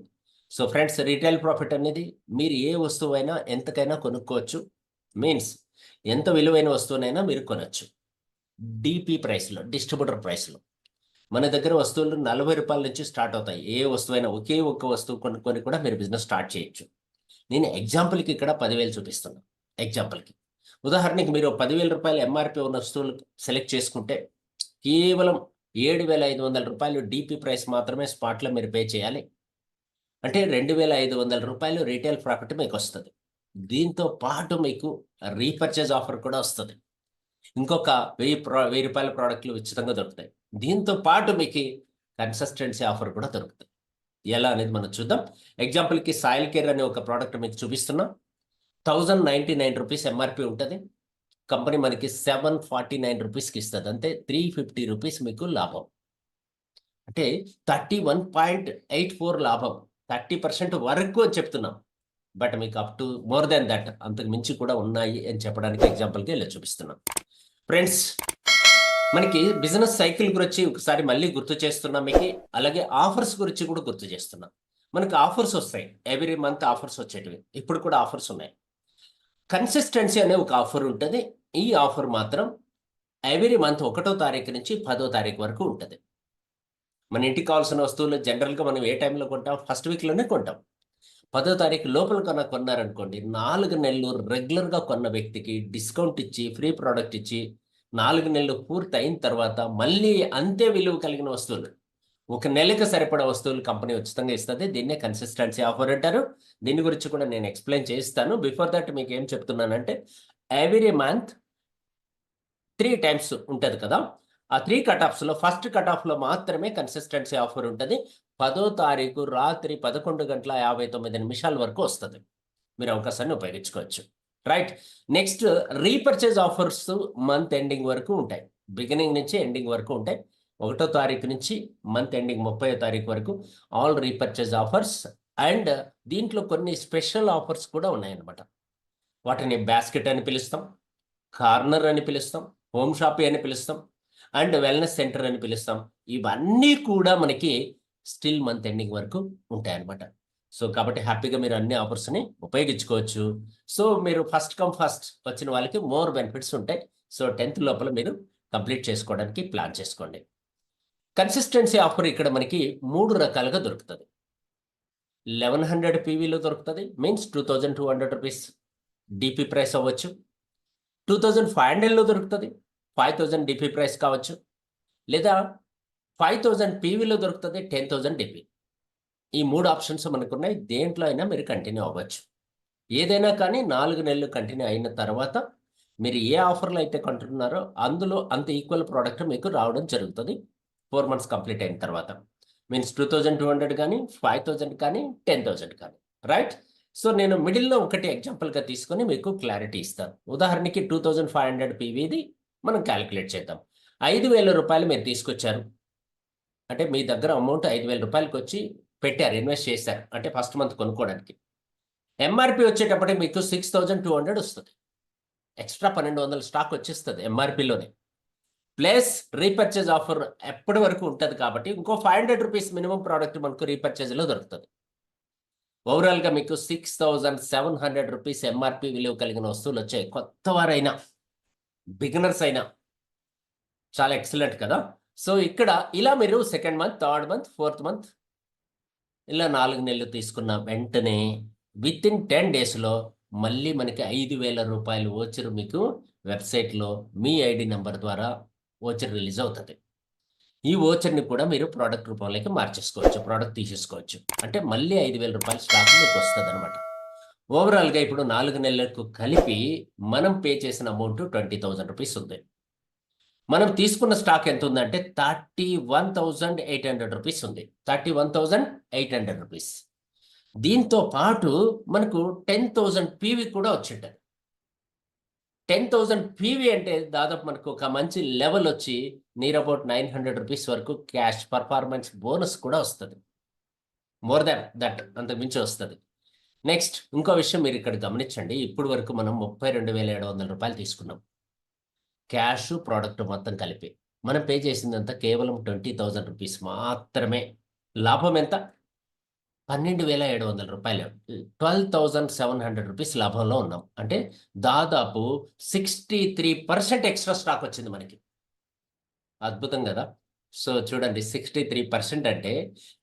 సో ఫ్రెండ్స్, రీటైల్ ప్రాఫిట్ అనేది మీరు ఏ వస్తువైనా ఎంతకైనా కొనుక్కోవచ్చు. మీన్స్ ఎంత విలువైన వస్తువునైనా మీరు కొనవచ్చు. డిపి ప్రైస్లో, డిస్ట్రిబ్యూటర్ ప్రైస్లో మన దగ్గర వస్తువులు 40 రూపాయల నుంచి స్టార్ట్ అవుతాయి. ఏ వస్తువైనా ఒకే ఒక్క వస్తువు కొనుక్కొని కూడా మీరు బిజినెస్ స్టార్ట్ చేయొచ్చు. నేను ఎగ్జాంపుల్కి ఇక్కడ 10,000 చూపిస్తున్నాను. ఎగ్జాంపుల్కి ఉదాహరణకి మీరు 10,000 రూపాయలు ఎంఆర్పి ఉన్న వస్తువులు సెలెక్ట్ చేసుకుంటే కేవలం 7,500 రూపాయలు డిపి ప్రైస్ మాత్రమే స్పాట్లో మీరు పే చేయాలి. అంటే 2,500 రూపాయలు రీటైల్ ప్రాఫిట్ మీకు వస్తుంది. దీంతో పాటు మీకు రీపర్చేజ్ ఆఫర్ కూడా వస్తుంది. ఇంకొక 1000 రూపాయల ప్రోడక్ట్లు ఉచితంగా దొరుకుతాయి. దీంతో పాటు మీకు కన్సిస్టెన్సీ ఆఫర్ కూడా దొరుకుతుంది. ఎలా అనేది మనం చూద్దాం. ఎగ్జాంపుల్కి సాయిల్ కేర్ అనే ఒక ప్రోడక్ట్ మీకు చూపిస్తున్నా. 1,099 రూపీస్ ఎంఆర్పి ఉంటుంది. కంపెనీ మనకి 749 రూపీస్కి ఇస్తుంది. అంతే 350 రూపీస్ మీకు లాభం. అంటే 31.84 లాభం. 30% వరకు అని చెప్తున్నాం. బట్ మీకు up to more than that, అంతకు మించి కూడా ఉన్నాయి అని చెప్పడానికి ఎగ్జాంపుల్కి ఇలా చూపిస్తున్నాం. ఫ్రెండ్స్, మనకి బిజినెస్ సైకిల్ గురించి ఒకసారి మళ్ళీ గుర్తు చేస్తున్నాం మీకు. అలాగే ఆఫర్స్ గురించి కూడా గుర్తు చేస్తున్నాం. మనకి ఆఫర్స్ వస్తాయి, ఎవ్రీ మంత్ ఆఫర్స్ వచ్చేటివి. ఇప్పుడు కూడా ఆఫర్స్ ఉన్నాయి. కన్సిస్టెన్సీ అనే ఒక ఆఫర్ ఉంటుంది. ఈ ఆఫర్ మాత్రం ఎవ్రీ మంత్ 1వ తారీఖు నుంచి 10వ తారీఖు వరకు ఉంటుంది. మన ఇంటికి కావాల్సిన వస్తువులు జనరల్గా మనం ఏ టైంలో కొంటాం? ఫస్ట్ వీక్లోనే కొంటాం. 10వ తారీఖు లోపల కొన్నారనుకోండి, 4 నెలలు రెగ్యులర్గా కొన్న వ్యక్తికి డిస్కౌంట్ ఇచ్చి, ఫ్రీ ప్రోడక్ట్ ఇచ్చి, 4 నెలలు పూర్తి అయిన తర్వాత మళ్ళీ అంతే విలువ కలిగిన వస్తువులు, 1 నెలకు సరిపడా వస్తువులు కంపెనీ ఉచితంగా ఇస్తుంది. దీన్నే కన్సిస్టెన్సీ ఆఫర్ అంటారు. దీని గురించి కూడా నేను ఎక్స్ప్లెయిన్ చేస్తాను. బిఫోర్ దట్ మీకు ఏం చెప్తున్నానంటే, ఎవ్రీ మంత్ 3 టైమ్స్ ఉంటుంది కదా, ఆ 3 కటాఫ్స్లో ఫస్ట్ కటాఫ్లో మాత్రమే కన్సిస్టెన్సీ ఆఫర్ ఉంటుంది. 10వ తారీఖు రాత్రి 11:59 వరకు వస్తుంది. మీరు అవకాశాన్ని ఉపయోగించుకోవచ్చు. Right. Next, repurchase offers month ending వరకు ఉంటాయి. బిగినింగ్ నుంచి ఎండింగ్ వరకు ఉంటాయి. 1వ తారీఖు నుంచి మంత్ ఎండింగ్ 30వ తారీఖు వరకు ఆల్ రీపర్చేజ్ ఆఫర్స్. అండ్ దీంట్లో కొన్ని స్పెషల్ ఆఫర్స్ కూడా ఉన్నాయన్నమాట. వాటిని బాస్కెట్ అని పిలుస్తాం, కార్నర్ అని పిలుస్తాం, హోమ్ షాపీ అని పిలుస్తాం, అండ్ వెల్నెస్ సెంటర్ అని పిలుస్తాం. ఇవన్నీ కూడా మనకి స్టిల్ మంత్ ఎండింగ్ వరకు ఉంటాయన్నమాట. సో కాబట్టి హ్యాపీగా మీరు అన్ని ఆఫర్స్ని ఉపయోగించుకోవచ్చు. సో మీరు ఫస్ట్ కమ్ ఫస్ట్ వచ్చిన వాళ్ళకి మోర్ బెనిఫిట్స్ ఉంటాయి. సో 10th లోపల మీరు కంప్లీట్ చేసుకోవడానికి ప్లాన్ చేసుకోండి. కన్సిస్టెన్సీ ఆఫర్ ఇక్కడ మనకి 3 రకాలుగా దొరుకుతుంది. 1100 పీవీలో దొరుకుతుంది. మీన్స్ 2,200 రూపీస్ డిపి ప్రైస్ అవ్వచ్చు. 2,500లో దొరుకుతుంది. 5,000 డిపి ప్రైస్ కావచ్చు. లేదా 5000 పీవీలో దొరుకుతుంది, 10,000 డిపి. ఈ 3 ఆప్షన్స్ మనకున్నాయి. దేంట్లో అయినా మీరు కంటిన్యూ అవ్వచ్చు. ఏదైనా కానీ 4 నెలలు కంటిన్యూ అయిన తర్వాత మీరు ఏ ఆఫర్‌లో అయితే కొంటున్నారో అందులో అంత ఈక్వల్ ప్రోడక్ట్ మీకు రావడం జరుగుతుంది 4 మంత్స్ కంప్లీట్ అయిన తర్వాత. మీన్స్ 2200 కానీ, 5000 కానీ, 10,000 కానీ. రైట్? సో, నేను మిడిల్‌లో ఒకటి ఎగ్జాంపుల్‌గా తీసుకొని మీకు క్లారిటీ ఇస్తాను. ఉదాహరణకి 2500 పీవీది మనం కాలిక్యులేట్ చేద్దాం. రూ. 5,000 మీరు తీసుకొచ్చారు. అంటే మీ దగ్గర అమౌంట్ రూ. 5,000కొచ్చి పెట్టారు, ఇన్వెస్ట్ చేశారు. అంటే ఫస్ట్ మంత్ కొనుక్కోవడానికి. ఎంఆర్‌పీ వచ్చేటప్పటికి మీకు 6,200 వస్తది. ఎక్స్‌ట్రా 1,200 స్టాక్ వచ్చేస్తది ఎంఆర్‌పీలోనే. ప్లస్ రీపర్చేజ్ ఆఫర్ ఎప్పటి వరకు ఉంటది కాబట్టి ఇంకో రూ. 500 మినిమమ్ ప్రొడక్ట్ మనకు రీపర్చేజ్‌లో దొరుకుతది. ఓవరాల్‌గా మీకు రూ. 6,700 ఎంఆర్‌పీ విలువ కలిగిన వస్తువులొచ్చాయి. కొత్త వారైనా, బిగినర్స్ అయినా చాలా ఎక్సలెంట్ కదా! సో, ఇక్కడ ఇలా మీరు second month, third month, fourth month ఇలా 4 నెలలు తీసుకున్న వెంటనే వితిన్ 10 డేస్‌లో మళ్ళీ మనకి రూ. 5,000 వోచర్ మీకు వెబ్‌సైట్‌లో మీ ఐడీ నంబర్ ద్వారా వోచర్ రిలీజ్ అవుతది. ఈ వోచర్‌ని కూడా మీరు ప్రొడక్ట్ రూపంలోకి మార్చేసుకోవచ్చు. ప్రొడక్ట్ తీసేసుకోవచ్చు. అంటే మళ్ళీ రూ. 5,000 స్టాక్ మీకొస్తదనమాట. ఓవరాల్‌గా ఇప్పుడు 4 నెలలకు కలిపి మనం పే చేసిన అమౌంట్ రూ. 20,000 ఉంది. మనం తీసుకున్న స్టాక్ ఎంతుందంటే రూ. 31,800 ఉంది. రూ. 31,800. దీంతో పాటు మనకు 10,000 పీవీ కూడా వచ్చుంటది. 10,000 పీవీ అంటే దాదాపు మనకు ఒక మంచి లెవెల్ వచ్చి నియర్ అబౌట్ రూ. 900 వరకు క్యాష్ పర్ఫార్మెన్స్ బోనస్ కూడా వస్తది. మోర్ దాన్ దట్ అంతకు మించి వస్తది. నెక్స్ట్ ఇంకో విషయం మీరు ఇక్కడ గమనించండి. ఇప్పటి వరకు మనం రూ. 32,700 తీసుకున్నాం. క్యాష్, ప్రొడక్ట్ మొత్తం కలిపి. మనం పే చేసిందంతా కేవలం రూ. 20,000 మాత్రమే. లాభం ఎంత? రూ. 12,700. రూ. 12,700 లాభంలో ఉన్నాం. అంటే దాదాపు 63% ఎక్స్‌ట్రా స్టాక్ వచ్చింది మనకి. అద్భుతం గదా! సో, చూడండి 63% అంటే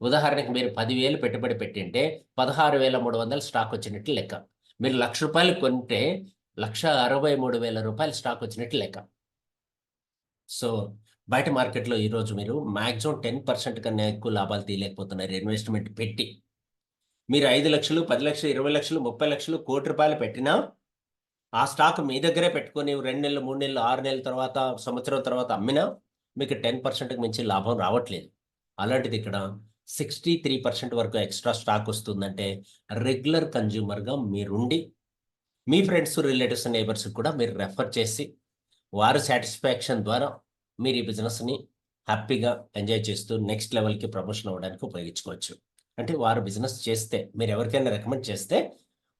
ఉదాహరణకి మీరు 10,000 పెట్టుబడి పెట్టింటే 16,300 స్టాక్ వచ్చినట్లు లెక్క. మీరు రూ. 1,00,000 కొంటే రూ. 1,63,000 స్టాక్ వచ్చినట్లు లెక్క. సో, బయట మార్కెట్‌లో ఈరోజు మీరు మాక్సిమం 10% కన్నా ఎక్కువ లాభాలు తీయలేకపోతున్నారు ఇన్వెస్ట్‌మెంట్ పెట్టి. మీరు 5,00,000, 10,00,000, 20,00,000, 30,00,000, ₹1,00,00,000 పెట్టినా, ఆ స్టాక్ మీ దగ్గరే పెట్టుకొని 2 నెలలు, 3 నెలలు, 6 నెలల తర్వాత, సంవత్సరం తర్వాత అమ్మినా మీకు 10%కి మించి లాభం రావట్లేదు. అలాంటిది ఇక్కడ 63% వరకు ఎక్స్‌ట్రా స్టాక్ వస్తుందంటే రెగ్యులర్ కన్జ్యూమర్‌గా మీరుండి, మీ ఫ్రెండ్స్, రిలేటివ్స్, నైబర్స్‌కి కూడా మీరు రెఫర్ చేసి, వారి సాటిస్ఫాక్షన్ ద్వారా మీరు ఈ బిజినెస్‌ని హ్యాపీగా ఎంజాయ్ చేస్తూ నెక్స్ట్ లెవెల్‌కి ప్రమోషన్ అవ్వడానికి ఉపయోగించుకోవచ్చు. అంటే వారు బిజినెస్ చేస్తే, మీరు ఎవరికైనా రికమెండ్ చేస్తే,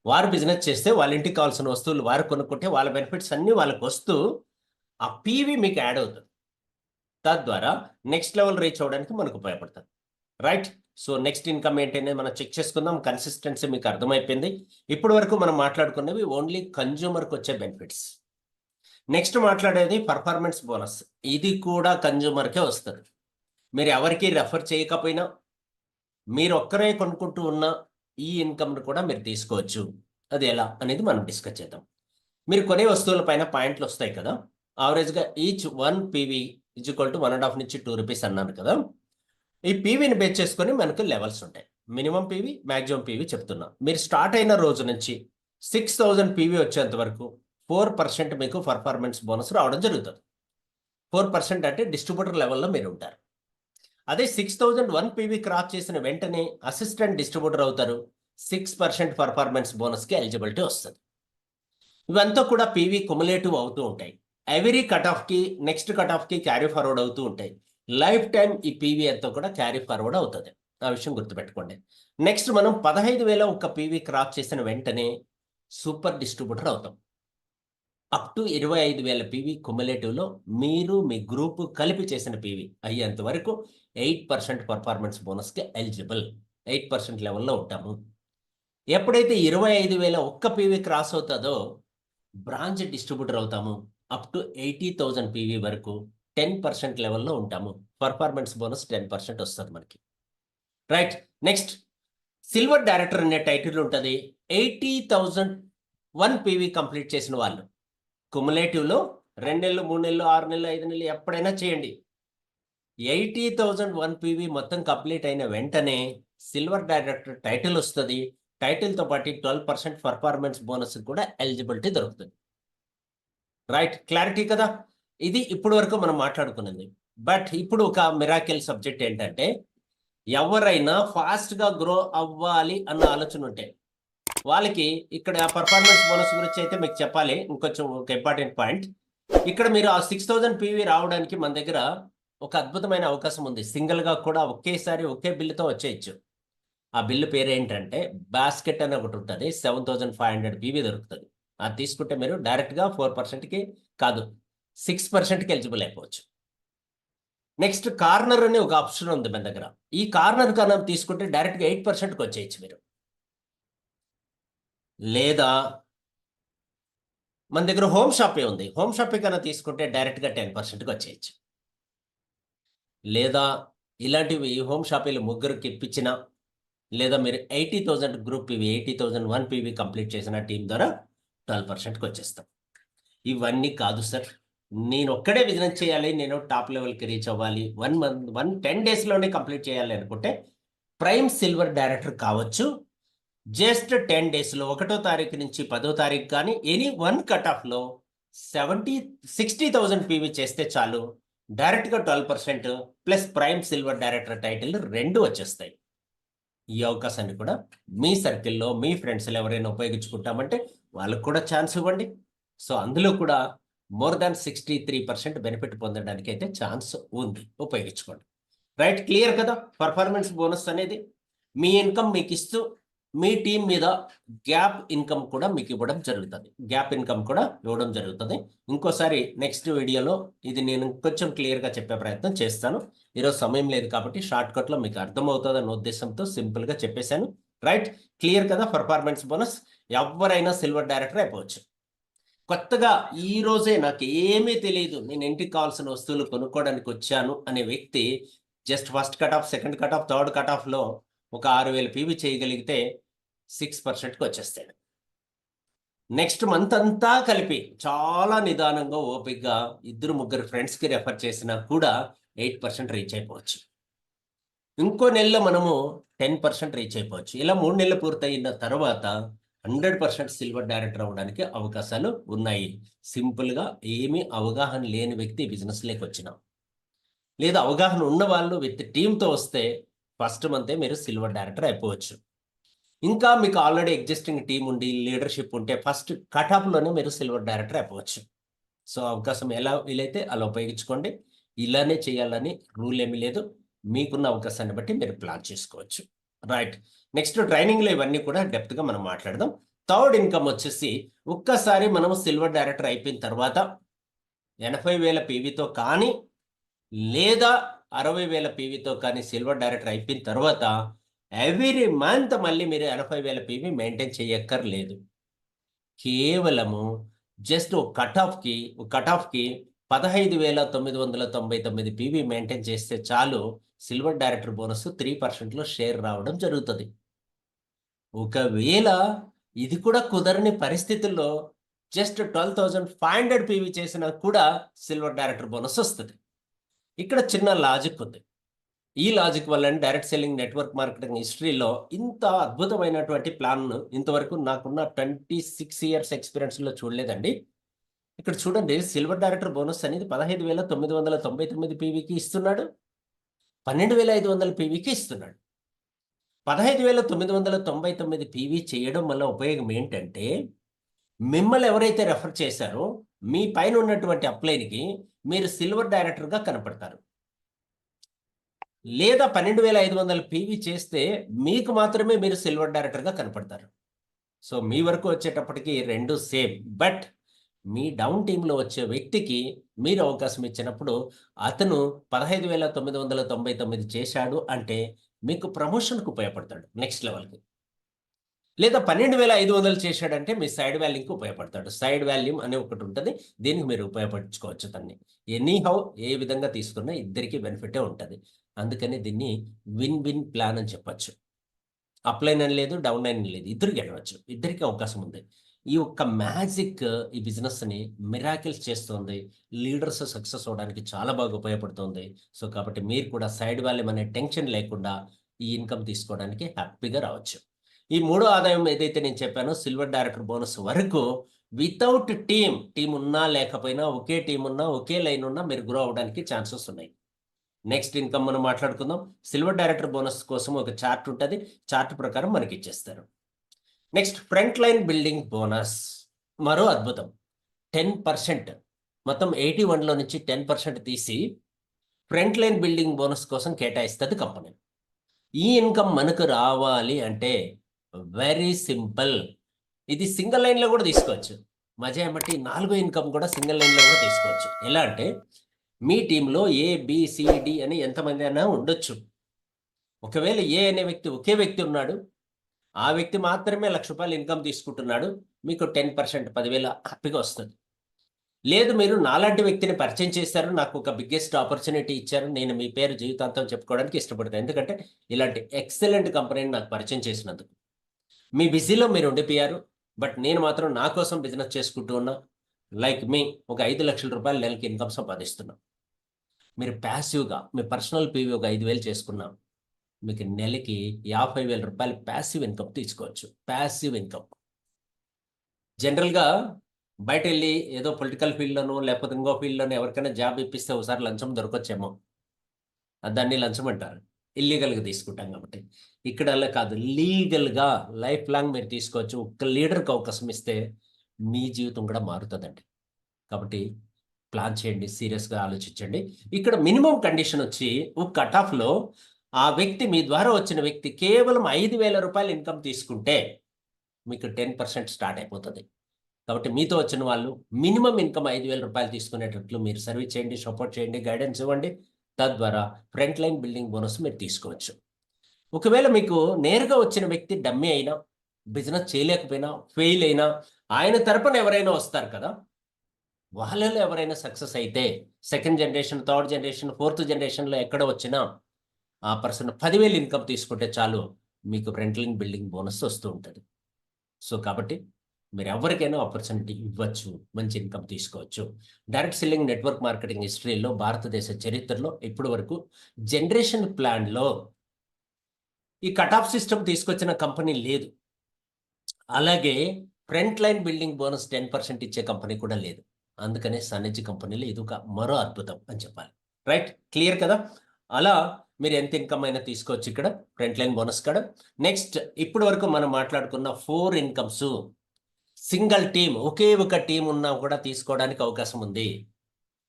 వారు బిజినెస్ చేస్తే వాళ్ళ ఇంటికి కావాల్సిన వస్తువులు వారు కొనుక్కుంటే వాళ్ళ బెనిఫిట్స్ అన్నీ వాళ్ళకొస్తూ, ఆ పీవీ మీకు యాడ్ అవుతది. తద్వారా నెక్స్ట్ లెవెల్ రీచ్ అవ్వడానికి మనకు ఉపయోగపడుతది. రైట్? సో, నెక్స్ట్ ఇన్‌కమ్ ఏంటనేది మనం చెక్ చేసుకుందాం. కన్సిస్టెన్సీ మీకు అర్థమైపోయింది. ఇప్పటి వరకు మనం మాట్లాడుకున్నవి ఓన్లీ కన్జ్యూమర్‌కొచ్చే బెనిఫిట్స్. నెక్స్ట్ మాట్లాడేది పర్ఫార్మెన్స్ బోనస్. ఇది కూడా కన్జ్యూమర్‌కే వస్తది. మీరు ఎవరికీ రెఫర్ చేయకపోయినా, మీరొక్కరే కొనుక్కుంటూ ఉన్న ఈ ఇన్‌కమ్‌ని కూడా మీరు తీసుకోవచ్చు. అది ఎలా అనేది మనం డిస్కస్ చేద్దాం. మీరు కొనే వస్తువుల పైన పాయింట్‌లొస్తాయి కదా! యావరేజ్‌గా each 1 PV is equal to 1.5 నుంచి రూ. 2 అన్నాను కదా! ఈ పీవీని బేస్ చేసుకొని మనకు లెవెల్స్ ఉంటాయి. మినిమమ్ పీవీ, మాక్సిమం పీవీ చెప్తున్నా. మీరు స్టార్ట్ అయిన రోజు నుంచి 6,000 పీవీ వచ్చేంత వరకు 4% మీకు పర్ఫార్మెన్స్ బోనస్ రావడం జరుగుతది. 4% అంటే డిస్ట్రిబ్యూటర్ లెవెల్‌లో మీరుంటారు. అదే 6,001 పీవీ క్రాస్ చేసిన వెంటనే అసిస్టెంట్ డిస్ట్రిబ్యూటర్ అవుతారు. 6% పర్ఫార్మెన్స్ బోనస్‌కి ఎలిజిబిలిటీ వస్తది. ఇవంతా కూడా పీవీ క్యుములేటివ్ అవుతూ ఉంటాయి. ఎవ్రీ కట్ ఆఫ్‌కి, నెక్స్ట్ కట్ ఆఫ్‌కి క్యారీ ఫార్వర్డ్ అవుతూ ఉంటాయి. లైఫ్ టైమ్ ఈ పీవీ అంతా కూడా క్యారీ ఫార్వర్డ్ అవుతది. ఆ విషయం గుర్తుపెట్టుకోండి. నెక్స్ట్ మనం 15,000 ఒక్క పీవీ క్రాస్ చేసిన వెంటనే సూపర్ డిస్ట్రిబ్యూటర్ అవుతాం. అప్ టు 25,000 పీవీ క్యుములేటివ్‌లో మీరు, మీ గ్రూప్ కలిపి చేసిన పీవీ అయ్యేంత వరకు 8% పర్ఫార్మెన్స్ బోనస్‌కి ఎలిజిబుల్. 8% లెవెల్‌లో ఉంటాము. ఎప్పుడైతే 25,000 ఒక్క పీవీ క్రాస్ అవుతదో బ్రాంచ్ డిస్ట్రిబ్యూటర్ అవుతాము. అప్ టు 80,000 పీవీ వరకు 10% లెవెల్‌లో ఉంటాము. పర్ఫార్మెన్స్ బోనస్ 10% వస్తది మనకి. రైట్. నెక్స్ట్ సిల్వర్ డైరెక్టర్ అనే టైటిల్ ఉంటది. 80,001 పీవీ కంప్లీట్ చేసిన వాళ్ళు. క్యుములేటివ్‌లో 2 నెలలు, 3 నెలలు, 6 నెలలు, 5 నెలలు ఎప్పుడైనా చేయండి. 80,001 పీవీ మొత్తం కంప్లీట్ అయిన వెంటనే సిల్వర్ డైరెక్టర్ టైటిల్ వస్తుంది. టైటిల్తో పాటు 12% పర్ఫార్మెన్స్ బోనస్ కూడా ఎలిజిబిలిటీ దొరుకుతుంది. రైట్, క్లారిటీ కదా? ఇది ఇప్పుడు వరకు మనం మాట్లాడుకున్నది. బట్ ఇప్పుడు ఒక మిరాకిల్ సబ్జెక్ట్ ఏంటంటే, ఎవరైనా ఫాస్ట్గా గ్రో అవ్వాలి అన్న ఆలోచన ఉంటే వాళ్ళకి ఇక్కడ పర్ఫార్మెన్స్ బోనస్ గురించి అయితే మీకు చెప్పాలి. ఇంకొంచెం ఒక ఇంపార్టెంట్ పాయింట్, ఇక్కడ మీరు ఆ 6,000 పీవీ రావడానికి మన దగ్గర ఒక అద్భుతమైన అవకాశం ఉంది. సింగిల్గా కూడా ఒకేసారి ఒకే బిల్లుతో వచ్చేయచ్చు. ఆ బిల్లు పేరు ఏంటంటే బాస్కెట్ అని ఒకటి ఉంటుంది. 7,500 పీవీ దొరుకుతుంది. అది తీసుకుంటే మీరు డైరెక్ట్గా 4%కి కాదు 6%కి ఎలిజిబుల్ అయిపోవచ్చు. నెక్స్ట్ కార్నర్ అనే ఒక ఆప్షన్ ఉంది మన దగ్గర. ఈ కార్నర్ కన్నా తీసుకుంటే డైరెక్ట్గా 8%కి వచ్చేయచ్చు మీరు. లేదా మన దగ్గర హోమ్ షాపే ఉంది. హోమ్ షాపే కన్నా తీసుకుంటే డైరెక్ట్గా 10%కి వచ్చేయచ్చు. లేదా ఇలాంటివి హోమ్ షాపీలు ముగ్గురికి ఇప్పించిన, లేదా మీరు 80,000 గ్రూప్ పీవీ 80,001 పీవీ కంప్లీట్ చేసిన టీం ద్వారా 12%కి వచ్చేస్తాం. ఇవన్నీ కాదు సార్, నేను ఒక్కడే బిజినెస్ చేయాలి, నేను టాప్ లెవెల్కి రీచ్ అవ్వాలి, 10 డేస్లోనే కంప్లీట్ చేయాలి అనుకుంటే ప్రైమ్ సిల్వర్ డైరెక్టర్ కావచ్చు. జస్ట్ 10 డేస్లో 1వ తారీఖు నుంచి 10వ తారీఖు కానీ ఎనీ వన్ కట్ ఆఫ్లో 60,000 పీవీ చేస్తే చాలు, డైరెక్ట్గా 12% plus prime silver director title 2 వచ్చేస్తాయి. ఈ అవకాశాన్ని కూడా మీ సర్కిల్లో మీ ఫ్రెండ్స్లో ఎవరైనా ఉపయోగించుకుంటామంటే వాళ్ళకు కూడా ఛాన్స్ ఇవ్వండి. సో అందులో కూడా మోర్ దాన్ 63% బెనిఫిట్ పొందడానికి అయితే ఛాన్స్ ఉంది, ఉపయోగించుకోండి. రైట్, క్లియర్ కదా? పర్ఫార్మెన్స్ బోనస్ అనేది మీ ఇన్కమ్ మీకు ఇస్తూ మీ టీం మీద గ్యాప్ ఇన్కమ్ కూడా మీకు ఇవ్వడం జరుగుతుంది. గ్యాప్ ఇన్కమ్ కూడా ఇవ్వడం జరుగుతుంది. ఇంకోసారి నెక్స్ట్ వీడియోలో ఇది నేను కొంచెం క్లియర్గా చెప్పే ప్రయత్నం చేస్తాను. ఈరోజు సమయం లేదు కాబట్టి షార్ట్కట్లో మీకు అర్థమవుతుందన్న ఉద్దేశంతో సింపుల్గా చెప్పేశాను. రైట్, క్లియర్ కదా? పర్ఫార్మెన్స్ బోనస్ ఎవరైనా సిల్వర్ డైరెక్టర్ అయిపోవచ్చు. కొత్తగా ఈ రోజే నాకు ఏమీ తెలియదు, నేను ఇంటికి కావాల్సిన వస్తువులు కొనుక్కోవడానికి వచ్చాను అనే వ్యక్తి just first cut off, second cut off, third cut ఆఫ్లో ఒక 6,000 పీవీ చేయగలిగితే 6%కి వచ్చేస్తాడు. నెక్స్ట్ మంత్ అంతా కలిపి చాలా నిదానంగా ఓపికగా 2-3 ఫ్రెండ్స్కి రెఫర్ చేసినా కూడా 8% రీచ్ అయిపోవచ్చు. ఇంకో నెలలో మనము 10% రీచ్ అయిపోవచ్చు. ఇలా 3 నెలలు పూర్తయిన తర్వాత 100% సిల్వర్ డైరెక్టర్ అవ్వడానికి అవకాశాలు ఉన్నాయి. సింపుల్గా ఏమీ అవగాహన లేని వ్యక్తి బిజినెస్లోకి వచ్చిన, లేదా అవగాహన ఉన్న వాళ్ళు విత్ టీంతో వస్తే ఫస్ట్ మంతే మీరు సిల్వర్ డైరెక్టర్ అయిపోవచ్చు. ఇంకా మీకు ఆల్రెడీ ఎగ్జిస్టింగ్ టీం ఉండి లీడర్షిప్ ఉంటే ఫస్ట్ కటాప్లోనే మీరు సిల్వర్ డైరెక్టర్ అయిపోవచ్చు. సో అవకాశం ఎలా వీలైతే అలా ఉపయోగించుకోండి. ఇలానే చేయాలని రూల్ ఏమీ లేదు, మీకున్న అవకాశాన్ని బట్టి మీరు ప్లాన్ చేసుకోవచ్చు. రైట్, నెక్స్ట్ ట్రైనింగ్లో ఇవన్నీ కూడా డెప్త్గా మనం మాట్లాడదాం. థర్డ్ ఇన్కమ్ వచ్చేసి ఒక్కసారి మనం సిల్వర్ డైరెక్టర్ అయిపోయిన తర్వాత 80,000 పీవీతో కానీ లేదా 60,000 పీవీతో కానీ సిల్వర్ డైరెక్టర్ అయిపోయిన తర్వాత ఎవ్రీ మంత్ మళ్ళీ మీరు 80,000 పీవీ మెయింటైన్ చేయక్కర్లేదు. కేవలము జస్ట్ కట్ ఆఫ్కి 15,999 పీవీ మెయింటైన్ చేస్తే చాలు, సిల్వర్ డైరెక్టర్ బోనస్ 3%లో షేర్ రావడం జరుగుతుంది. ఒకవేళ ఇది కూడా కుదరని పరిస్థితుల్లో జస్ట్ 12,500 పీవీ చేసినా కూడా సిల్వర్ డైరెక్టర్ బోనస్ వస్తుంది. ఇక్కడ చిన్న లాజిక్ ఉంది. ఈ లాజిక్ వల్ల డైరెక్ట్ సెల్లింగ్ నెట్వర్క్ మార్కెటింగ్ హిస్టరీలో ఇంత అద్భుతమైనటువంటి ప్లాన్ ఇంతవరకు నాకున్న 26 ఇయర్స్ ఎక్స్పీరియన్స్లో చూడలేదండి. ఇక్కడ చూడండి, సిల్వర్ డైరెక్టర్ బోనస్ అనేది 15,999 పీవీకి ఇస్తున్నాడు, 12,500 పీవీకి ఇస్తున్నాడు. 15,999 పీవీ చేయడం వల్ల ఉపయోగం ఏంటంటే, మిమ్మల్ని ఎవరైతే రెఫర్ చేశారో మీ పైన ఉన్నటువంటి అప్లైన్కి మీరు సిల్వర్ డైరెక్టర్గా కనపడతారు. లేదా 12,500 పీవీ చేస్తే మీకు మాత్రమే మీరు సిల్వర్ డైరెక్టర్గా కనపడతారు. సో మీ వరకు వచ్చేటప్పటికి 2 సేమ్. బట్ మీ డౌన్ టీంలో వచ్చే వ్యక్తికి మీరు అవకాశం ఇచ్చినప్పుడు అతను 15,999 చేశాడు అంటే మీకు ప్రమోషన్కు ఉపయోగపడతాడు నెక్స్ట్ లెవెల్కి. లేదా 12,500 చేశాడంటే మీ సైడ్ వాల్యూకి ఉపయోగపడతాడు. సైడ్ వాల్యూమ్ అనే ఒకటి ఉంటుంది, దీనికి మీరు ఉపయోగపరచుకోవచ్చు దాన్ని. ఎనీహౌ ఏ విధంగా తీసుకున్నా ఇద్దరికి బెనిఫిటే ఉంటుంది. అందుకని దీన్ని విన్ విన్ ప్లాన్ అని చెప్పచ్చు. అప్లైన్ అని లేదు, డౌన్ లైన్ లేదు, ఇద్దరికి వెళ్ళవచ్చు, ఇద్దరికి అవకాశం ఉంది. ఈ ఒక్క మ్యాజిక్ ఈ బిజినెస్ని మిరాకిల్స్ చేస్తుంది. లీడర్స్ సక్సెస్ అవ్వడానికి చాలా బాగా ఉపయోగపడుతుంది. సో కాబట్టి మీరు కూడా సైడ్ వాల్యూమ్ అనే టెన్షన్ లేకుండా ఈ ఇన్కమ్ తీసుకోవడానికి హ్యాపీగా రావచ్చు. ఈ మూడో ఆదాయం ఏదైతే నేను చెప్పానో సిల్వర్ డైరెక్టర్ బోనస్ వరకు వితౌట్ టీమ్ ఉన్నా లేకపోయినా, ఒకే టీం ఉన్నా, ఒకే లైన్ ఉన్నా మీరు గ్రో అవ్వడానికి ఛాన్సెస్ ఉన్నాయి. నెక్స్ట్ ఇన్కమ్ మనం మాట్లాడుకుందాం. సిల్వర్ డైరెక్టర్ బోనస్ కోసం ఒక చార్ట్ ఉంటుంది. చార్ట్ ప్రకారం మనకి ఇచ్చేస్తారు. Next front line building bonus మరో అద్భుతం. 10% మొత్తం 81లో నుంచి 10% తీసి ఫ్రంట్ లైన్ బిల్డింగ్ బోనస్ కోసం కేటాయిస్తుంది కంపెనీ. ఈ ఇన్కమ్ మనకు రావాలి అంటే వెరీ సింపుల్. ఇది సింగిల్ లైన్లో కూడా తీసుకోవచ్చు. మజా ఏమంటే నాలుగో ఇన్కమ్ కూడా సింగిల్ లైన్లో కూడా తీసుకోవచ్చు. ఎలా అంటే మీ టీంలో ABCD అని ఎంతమంది అయినా ఉండొచ్చు. ఒకవేళ ఏ అనే వ్యక్తి ఒకే వ్యక్తి ఉన్నాడు, ఆ వ్యక్తి మాత్రమే ₹1,00,000 ఇన్కమ్ తీసుకుంటున్నాడు, మీకు 10% 10,000 హ్యాపీగా వస్తుంది. లేదు మీరు నాలాంటి వ్యక్తిని పరిచయం చేశారు, నాకు ఒక బిగ్గెస్ట్ ఆపర్చునిటీ ఇచ్చారు, నేను మీ పేరు జీవితాంతం చెప్పుకోవడానికి ఇష్టపడతాను. ఎందుకంటే ఇలాంటి ఎక్సలెంట్ కంపెనీని నాకు పరిచయం చేసినందుకు. మీ బిజీలో మీరు ఉండిపోయారు, బట్ నేను మాత్రం నా కోసం బిజినెస్ చేసుకుంటూ ఉన్నా. లైక్ మీ ఒక ₹5,00,000 నెలకి ఇన్కమ్ సంపాదిస్తున్నా. మీరు ప్యాసివ్గా మీ పర్సనల్ పీవీ ఒక 5,000 చేసుకున్నాం, మీకు నెలకి ₹50,000 ప్యాసివ్ ఇన్కమ్ తీసుకోవచ్చు. ప్యాసివ్ ఇన్కమ్ జనరల్గా బయట వెళ్ళి ఏదో పొలిటికల్ ఫీల్డ్లోనో లేకపోతే ఇంకో ఫీల్డ్లోనో ఎవరికైనా జాబ్ ఇప్పిస్తే ఒకసారి లంచం దొరకొచ్చేమో, దాన్ని లంచం అంటారు. ఇల్లీగల్గా తీసుకుంటాం కాబట్టి. ఇక్కడ అలా కాదు, లీగల్గా లైఫ్ లాంగ్ మీరు తీసుకోవచ్చు. ఒక్క లీడర్కి అవకాశం ఇస్తే మీ జీవితం కూడా మారుతుందండి. కాబట్టి ప్లాన్ చేయండి, సీరియస్గా ఆలోచించండి. ఇక్కడ మినిమం కండిషన్ వచ్చి ఒక కట్ ఆఫ్లో ఆ వ్యక్తి, మీ ద్వారా వచ్చిన వ్యక్తి కేవలం ₹5,000 ఇన్కమ్ తీసుకుంటే మీకు 10% స్టార్ట్ అయిపోతుంది. కాబట్టి మీతో వచ్చిన వాళ్ళు మినిమం ఇన్కమ్ ₹5,000 తీసుకునేటట్లు మీరు సర్వీస్ చేయండి, సపోర్ట్ చేయండి, గైడెన్స్ ఇవ్వండి. తద్వారా ఫ్రంట్ లైన్ బిల్డింగ్ బోనస్ మీరు తీసుకోవచ్చు. ఒకవేళ మీకు నేరుగా వచ్చిన వ్యక్తి డమ్మీ అయినా, బిజినెస్ చేయలేకపోయినా, ఫెయిల్ అయినా, ఆయన తరపున ఎవరైనా వస్తారు కదా, వాళ్ళలో ఎవరైనా సక్సెస్ అయితే second generation, third generation, fourth జనరేషన్లో ఎక్కడ వచ్చినా ఆ పర్సన్ 10,000 ఇన్కమ్ తీసుకుంటే చాలు, మీకు ఫ్రంట్ లైన్ బిల్డింగ్ బోనస్ వస్తూ ఉంటుంది. సో కాబట్టి మీరు ఎవరికైనా ఆపర్చునిటీ ఇవ్వచ్చు, మంచి ఇన్కమ్ తీసుకోవచ్చు. డైరెక్ట్ సెల్లింగ్ నెట్వర్క్ మార్కెటింగ్ హిస్టరీలో, భారతదేశ చరిత్రలో ఇప్పటి వరకు జనరేషన్ ప్లాన్లో ఈ కట్ ఆఫ్ సిస్టమ్ తీసుకొచ్చిన కంపెనీ లేదు. అలాగే ఫ్రంట్ లైన్ బిల్డింగ్ బోనస్ 10% ఇచ్చే కంపెనీ కూడా లేదు. అందుకనే సన్నెడ్జ్ కంపెనీలో ఇది ఒక మరో అద్భుతం అని చెప్పాలి. రైట్, క్లియర్ కదా? అలా మీరు ఎంత ఇన్కమ్ అయినా తీసుకోవచ్చు ఇక్కడ ఫ్రంట్ లైన్ బోనస్ కాడ. నెక్స్ట్ ఇప్పటి వరకు మనం మాట్లాడుకున్న 4 ఇన్కమ్స్ సింగిల్ టీమ్, ఒకే ఒక టీం ఉన్నా కూడా తీసుకోవడానికి అవకాశం ఉంది.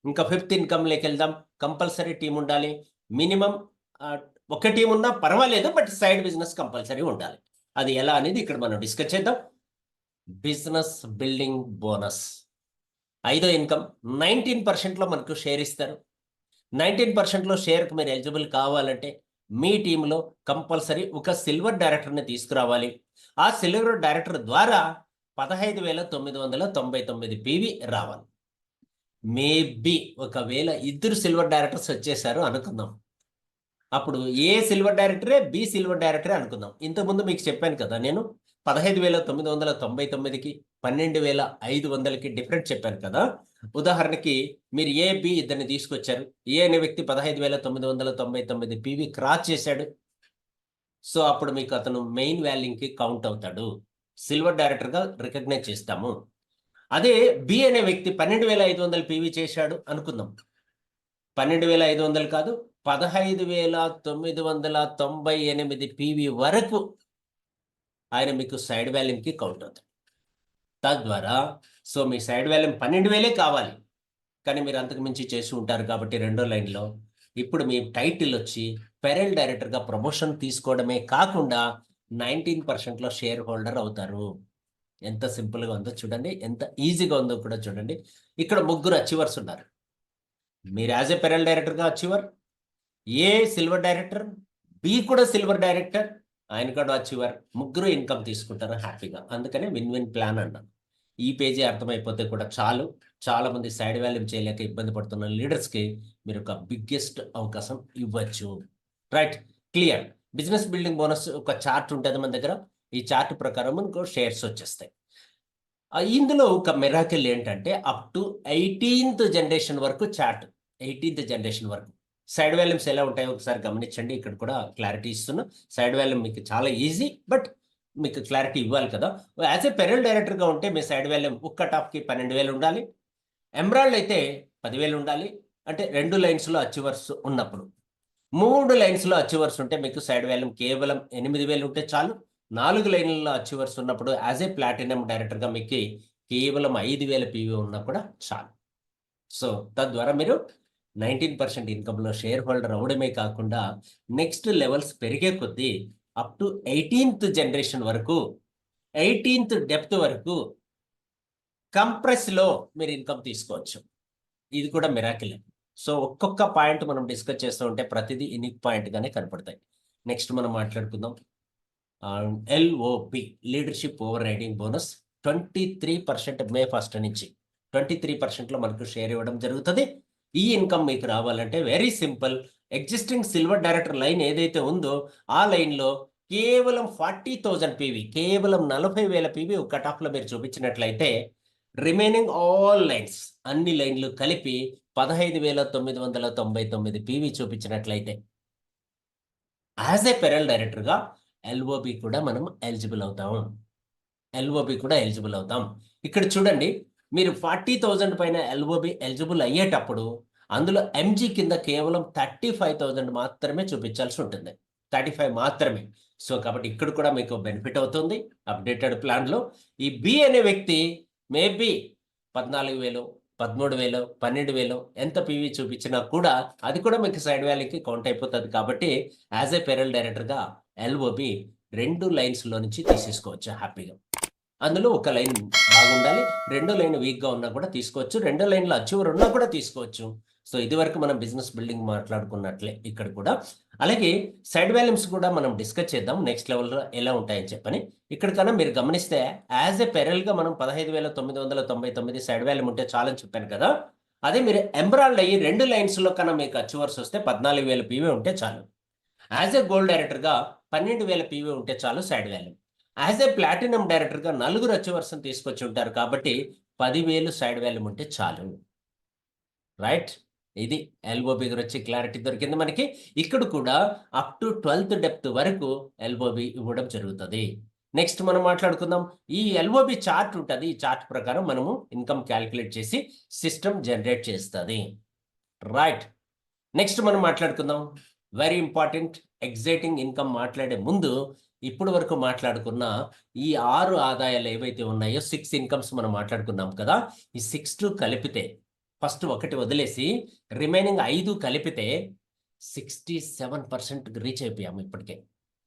ఇంకా 5th ఇన్కమ్లోకి వెళ్దాం. కంపల్సరీ టీం ఉండాలి. మినిమం ఒక టీం ఉన్నా పర్వాలేదు, బట్ సైడ్ బిజినెస్ కంపల్సరీ ఉండాలి. అది ఎలా అనేది ఇక్కడ మనం డిస్కస్ చేద్దాం. బిజినెస్ బిల్డింగ్ బోనస్ 5వ ఇన్కమ్ 19%లో మనకు షేర్ ఇస్తారు. 19%లో షేర్కి మీరు ఎలిజిబుల్ కావాలంటే మీ టీంలో కంపల్సరీ ఒక సిల్వర్ డైరెక్టర్ని తీసుకురావాలి. ఆ సిల్వర్ డైరెక్టర్ ద్వారా 15,999 పీవీ రావాలి. మేబీ ఒకవేళ ఇద్దరు సిల్వర్ డైరెక్టర్స్ వచ్చేసారు అనుకుందాం, అప్పుడు ఏ సిల్వర్ డైరెక్టరే, బి సిల్వర్ డైరెక్టరే అనుకుందాం. ఇంతకుముందు మీకు చెప్పాను కదా, నేను 15,999కి 12,500కి డిఫరెంట్ చెప్పాను కదా. ఉదాహరణకి మీరు ఏ, బి ఇద్దరిని తీసుకొచ్చారు. ఏ అనే వ్యక్తి 15,999 పీవీ క్రాస్ చేశాడు. సో అప్పుడు మీకు అతను మెయిన్ వాల్యూకి కౌంట్ అవుతాడు, సిల్వర్ డైరెక్టర్గా రికగ్నైజ్ చేస్తాము. అదే బి అనే వ్యక్తి 12,500 పీవీ చేశాడు అనుకుందాం. 12,500 కాదు, 15,998 పీవీ వరకు ఆయన మీకు సైడ్ వాల్యూమ్కి కౌంట్ అవుతాడు. తద్వారా సో మీ సైడ్ వాల్యూమ్ 12,000 కావాలి, కానీ మీరు అంతకు మించి చేసి ఉంటారు. కాబట్టి రెండో లైన్లో ఇప్పుడు మీ టైటిల్ వచ్చి పెరల్ డైరెక్టర్గా ప్రమోషన్ తీసుకోవడమే కాకుండా 19%లో షేర్ హోల్డర్ అవుతారు. ఎంత సింపుల్గా ఉందో చూడండి, ఎంత ఈజీగా ఉందో కూడా చూడండి. ఇక్కడ ముగ్గురు అచీవర్స్ ఉన్నారు. మీరు యాజ్ ఏ పెరల్ డైరెక్టర్గా అచీవర్, ఏ సిల్వర్ డైరెక్టర్, బి కూడా సిల్వర్ డైరెక్టర్, ఆయన కూడా అచీవర్. ముగ్గురు ఇన్కమ్ తీసుకుంటారు హ్యాపీగా. అందుకనే విన్ విన్ ప్లాన్ అన్నాను. ఈ పేజీ అర్థమైపోతే కూడా చాలు. చాలా మంది సైడ్ వాల్యూమ్ చేయలేక ఇబ్బంది పడుతున్న లీడర్స్కి మీరు ఒక బిగ్గెస్ట్ అవకాశం ఇవ్వచ్చు. Right, clear. Business building bonus ఒక చార్ట్ ఉంటుంది మన దగ్గర. ఈ చార్ట్ ప్రకారం మనకు షేర్స్ వచ్చేస్తాయి. ఇందులో ఒక మిరాకిల్ ఏంటంటే అప్ టు 18th జనరేషన్ వరకు చాట్. 18th జనరేషన్ వరకు. సైడ్ వాల్యూమ్స్ ఎలా ఉంటాయో ఒకసారి గమనించండి. ఇక్కడ కూడా క్లారిటీ ఇస్తున్నా. సైడ్ వాల్యూమ్ మీకు చాలా ఈజీ. బట్ మీకు క్లారిటీ ఇవ్వాలి కదా! యాస్ ఎ పెరల్ డైరెక్టర్‌గా ఉంటే మీ సైడ్ వాల్యూమ్ ఒక్క టాప్‌కి 12,000 ఉండాలి. ఎమరాల్డ్ అయితే 10,000 ఉండాలి. అంటే 2 లైన్స్‌లో అచీవర్స్ ఉన్నప్పుడు. 3 లైన్స్‌లో అచీవర్స్ ఉంటే మీకు సైడ్ వాల్యూమ్ కేవలం 8,000 ఉంటే చాలు. 4 లైన్‌లలో అచీవర్స్ ఉన్నప్పుడు యాస్ ఎ ప్లాటినం డైరెక్టర్‌గా మీకి కేవలం 5,000 పీవీ ఉన్నా కూడా చాలు. సో, తద్వారా మీరు 19% ఇన్‌కమ్‌లో షేర్ హోల్డర్ అవ్వడమే కాకుండా నెక్స్ట్ లెవెల్స్ పెరిగే కొద్దీ అప్ టు 18th జనరేషన్ వరకు, 18th డెప్త్ వరకు కంప్రెస్‌లో మీరు ఇన్‌కమ్ తీసుకోవచ్చు. ఇది కూడా మిరాకిలే. సో, ఒక్కొక్క పాయింట్ మనం డిస్కస్ చేస్తూ ఉంటే ప్రతిదీ యూనిక్ పాయింట్‌గానే కనపడతాయి. నెక్స్ట్ మనం మాట్లాడుకుందాం. LOP leadership over riding bonus 23% మే 1 నుంచి 23%లో మనకు షేర్ ఇవ్వడం జరుగుతది. ఈ ఇన్‌కమ్ మీకు రావాలంటే very simple. Existing silver director line ఏదైతే ఉందో ఆ లైన్‌లో కేవలం 40,000 పీవీ, కేవలం 40,000 పీవీ ఒక టాప్‌లో మీరు చూపించినట్లయితే రిమైనింగ్ ఆల్ లైన్స్ అన్ని లైన్‌లు కలిపి 15,999 పీవీ చూపించినట్లయితే యాస్ ఎ పెరల్ డైరెక్టర్‌గా ఎల్ఓబి కూడా మనం ఎలిజిబుల్ అవుతాం. ఎల్ఓబి కూడా ఎలిజిబుల్ అవుతాం. ఇక్కడ చూడండి మీరు 40,000 పైన ఎల్ఓబి ఎలిజిబుల్ అయ్యేటప్పుడు అందులో ఎంజీ కింద కేవలం 35,000 మాత్రమే చూపించాల్సి ఉంటుంది. 35 మాత్రమే. సో, కాబట్టి ఇక్కడ కూడా మీకు బెనిఫిట్ అవుతుంది. అప్‌డేటెడ్ ప్లాన్‌లో. ఈ బి అనే వ్యక్తి మేబీ 14,000, 13,000, 12,000 ఎంత పీవీ చూపించినా కూడా అది కూడా మీకు సైడ్ వాల్యూకి కౌంట్ అయిపోతది కాబట్టి యాస్ ఎ పెరల్ డైరెక్టర్‌గా ఎల్ఓబి 2 లైన్స్‌లో నుంచి తీసేసుకోవచ్చు హ్యాపీగా. అందులో ఒక లైన్ బాగుండాలి. రెండో లైన్ వీక్‌గా ఉన్నా కూడా తీసుకోవచ్చు. రెండో లైన్‌లో అచీవర్ ఉన్నా కూడా తీసుకోవచ్చు. సో, ఇదివరకు మనం బిజినెస్ బిల్డింగ్ మాట్లాడుకున్నట్లే ఇక్కడ కూడా. అలాగే సైడ్ వాల్యూమ్స్ కూడా మనం డిస్కస్ చేద్దాం. నెక్స్ట్ లెవెల్‌లో ఎలా ఉంటాయని చెప్పని. ఇక్కడ కన్నా మీరు గమనిస్తే యాస్ ఎ పెరల్‌గా మనం 15,999 సైడ్ వాల్యూమ్ ఉంటే చాలని చెప్పాను కదా! అదే మీరు ఎమరాల్డ్ అయ్యి 2 లైన్స్‌లో కన్నా మీకు అచీవర్స్ వస్తే 14,000 పీవీ ఉంటే చాలు. యాస్ ఎ గోల్డ్ డైరెక్టర్‌గా 12,000 పీవీ ఉంటే చాలు side volume. As a platinum డైరెక్టర్‌గా నలుగురు అచీవర్స్‌ని తీసుకొచ్చి ఉంటారు కాబట్టి 10,000 సైడ్ వాల్యూమ్ ఉంటే చాలు. రైట్? ఇది ఎల్బోబి గురించి క్లారిటీ దొరికింది మనకి. ఇక్కడ కూడా అప్ టు 12థ్ డెప్త్ వరకు ఎల్బోబి ఇవ్వడం జరుగుతది. నెక్స్ట్ మనం మాట్లాడుకుందాం. ఈ ఎల్ఓబి చార్ట్ ఉంటది. ఈ చార్ట్ ప్రకారం మనము ఇన్‌కమ్ కాలిక్యులేట్ చేసి సిస్టమ్ జనరేట్ చేస్తది. రైట్. నెక్స్ట్ మనం మాట్లాడుకుందాం. వెరీ ఇంపార్టెంట్ ఎగ్జైటింగ్ ఇన్‌కమ్ మాట్లాడే ముందు ఇప్పటి వరకు మాట్లాడుకున్న ఈ 6 ఆదాయాలు ఏవైతే ఉన్నాయో 6 ఇన్‌కమ్స్ మనం మాట్లాడుకున్నాం కదా! ఈ 6 కలిపితే ఫస్ట్ ఒకటి వదిలేసి రిమైనింగ్ 5 కలిపితే 67% రీచ్ అయిపోయాము ఇప్పటికే.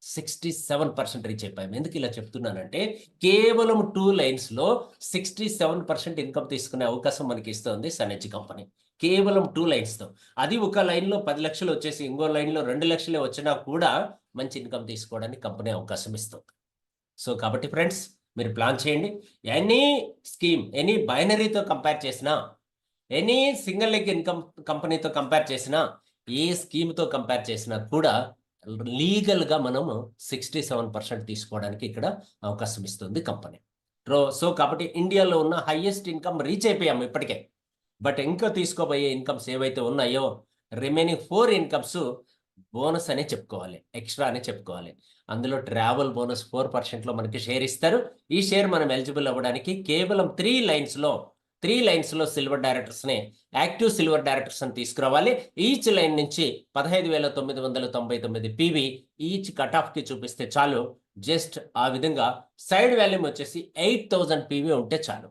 67% రీచ్ అయిపోయాము. ఎందుకు ఇలా చెప్తున్నానంటే కేవలం 2 లైన్స్‌లో 67% ఇన్‌కమ్ తీసుకునే అవకాశం మనకి ఇస్తుంది సనెడ్జ్ కంపెనీ. కేవలం 2 లైన్స్‌తో. అది ఒక లైన్‌లో 10,00,000 వచ్చేసి ఇంకో లైన్‌లో 2,00,000 వచ్చినా కూడా మంచి ఇన్‌కమ్ తీసుకోవడానికి కంపెనీ అవకాశం ఇస్తుంది. సో, కాబట్టి ఫ్రెండ్స్ మీరు ప్లాన్ చేయండి. ఎనీ స్కీమ్, ఎనీ బైనరీతో కంపేర్ చేసినా, ఎనీ సింగిల్ లెగ్ ఇన్‌కమ్ కంపెనీతో కంపేర్ చేసినా, ఏ స్కీమ్‌తో కంపేర్ చేసినా కూడా లీగల్‌గా మనము 67% తీసుకోవడానికి ఇక్కడ అవకాశం ఇస్తుంది కంపెనీ. సో, కాబట్టి ఇండియాలో ఉన్న హైయెస్ట్ ఇన్‌కమ్ రీచ్ అయిపోయాము ఇప్పటికే. బట్ ఇంకా తీసుకోబోయే ఇన్‌కమ్స్ ఏవైతే ఉన్నాయో రిమైనింగ్ 4 ఇన్‌కమ్స్ బోనస్ అనే చెప్పుకోవాలి. ఎక్స్‌ట్రా అనే చెప్పుకోవాలి. అందులో ట్రావెల్ బోనస్ 4%లో మనకి షేర్ ఇస్తారు. ఈ షేర్ మనం ఎలిజిబుల్ అవ్వడానికి కేవలం 3 లైన్స్‌లో సిల్వర్ డైరెక్టర్స్‌ని యాక్టివ్ సిల్వర్ డైరెక్టర్స్ అని తీసుకురావాలి. ఈచ్ లైన్ నుంచి 15,999 పీవీ ఈచ్ కట్ ఆఫ్‌కి చూపిస్తే చాలు. జస్ట్ ఆ విధంగా సైడ్ వాల్యూమ్ వచ్చేసి 8,000 పీవీ ఉంటే చాలు.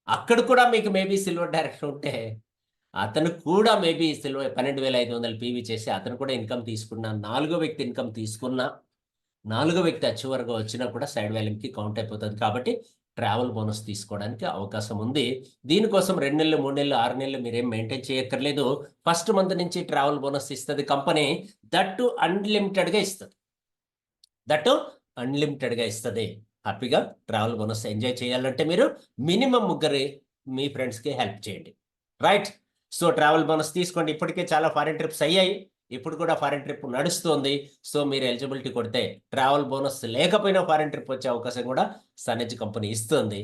అక్కడ కూడా మీకు మేబీ సిల్వర్ డైరెక్టర్ ఉంటే, అతను కూడా మేబీ 12,500 పీవీ చేసి అతను కూడా ఇన్‌కమ్ తీసుకున్న, నాలుగో వ్యక్తి ఇన్‌కమ్ తీసుకున్న, నాలుగో వ్యక్తి అచీవర్‌గా వచ్చినా కూడా సైడ్ వాల్యూమ్‌కి కౌంట్ అయిపోతది కాబట్టి, ట్రావెల్ బోనస్ తీసుకోవడానికి అవకాశం ఉంది. దీనికోసం 2 నెలలు, 3 నెలలు, 6 నెలలు మీరేం మెయింటైన్ చేయక్కర్లేదు. ఫస్ట్ మంత్ నుంచి ట్రావెల్ బోనస్ ఇస్తది కంపెనీ. దట్ టు అన్‌లిమిటెడ్‌గా ఇస్తది. దట్ అన్‌లిమిటెడ్‌గా ఇస్తది. హ్యాపీగా ట్రావెల్ బోనస్ ఎంజాయ్ చేయాలంటే మీరు మినిమమ్ ముగ్గురి మీ ఫ్రెండ్స్‌కి హెల్ప్ చేయండి. రైట్. సో, ట్రావెల్ బోనస్ తీసుకోండి. ఇప్పటికే చాలా ఫారిన్ ట్రిప్స్ అయ్యాయి. ఇప్పుడు కూడా ఫారిన్ ట్రిప్ నడుస్తోంది. సో, మీరు ఎలిజిబిలిటీ కొడితే ట్రావెల్ బోనస్ లేకపోయినా ఫారిన్ ట్రిప్ వచ్చే అవకాశం కూడా సనెడ్జ్ కంపెనీ ఇస్తుంది.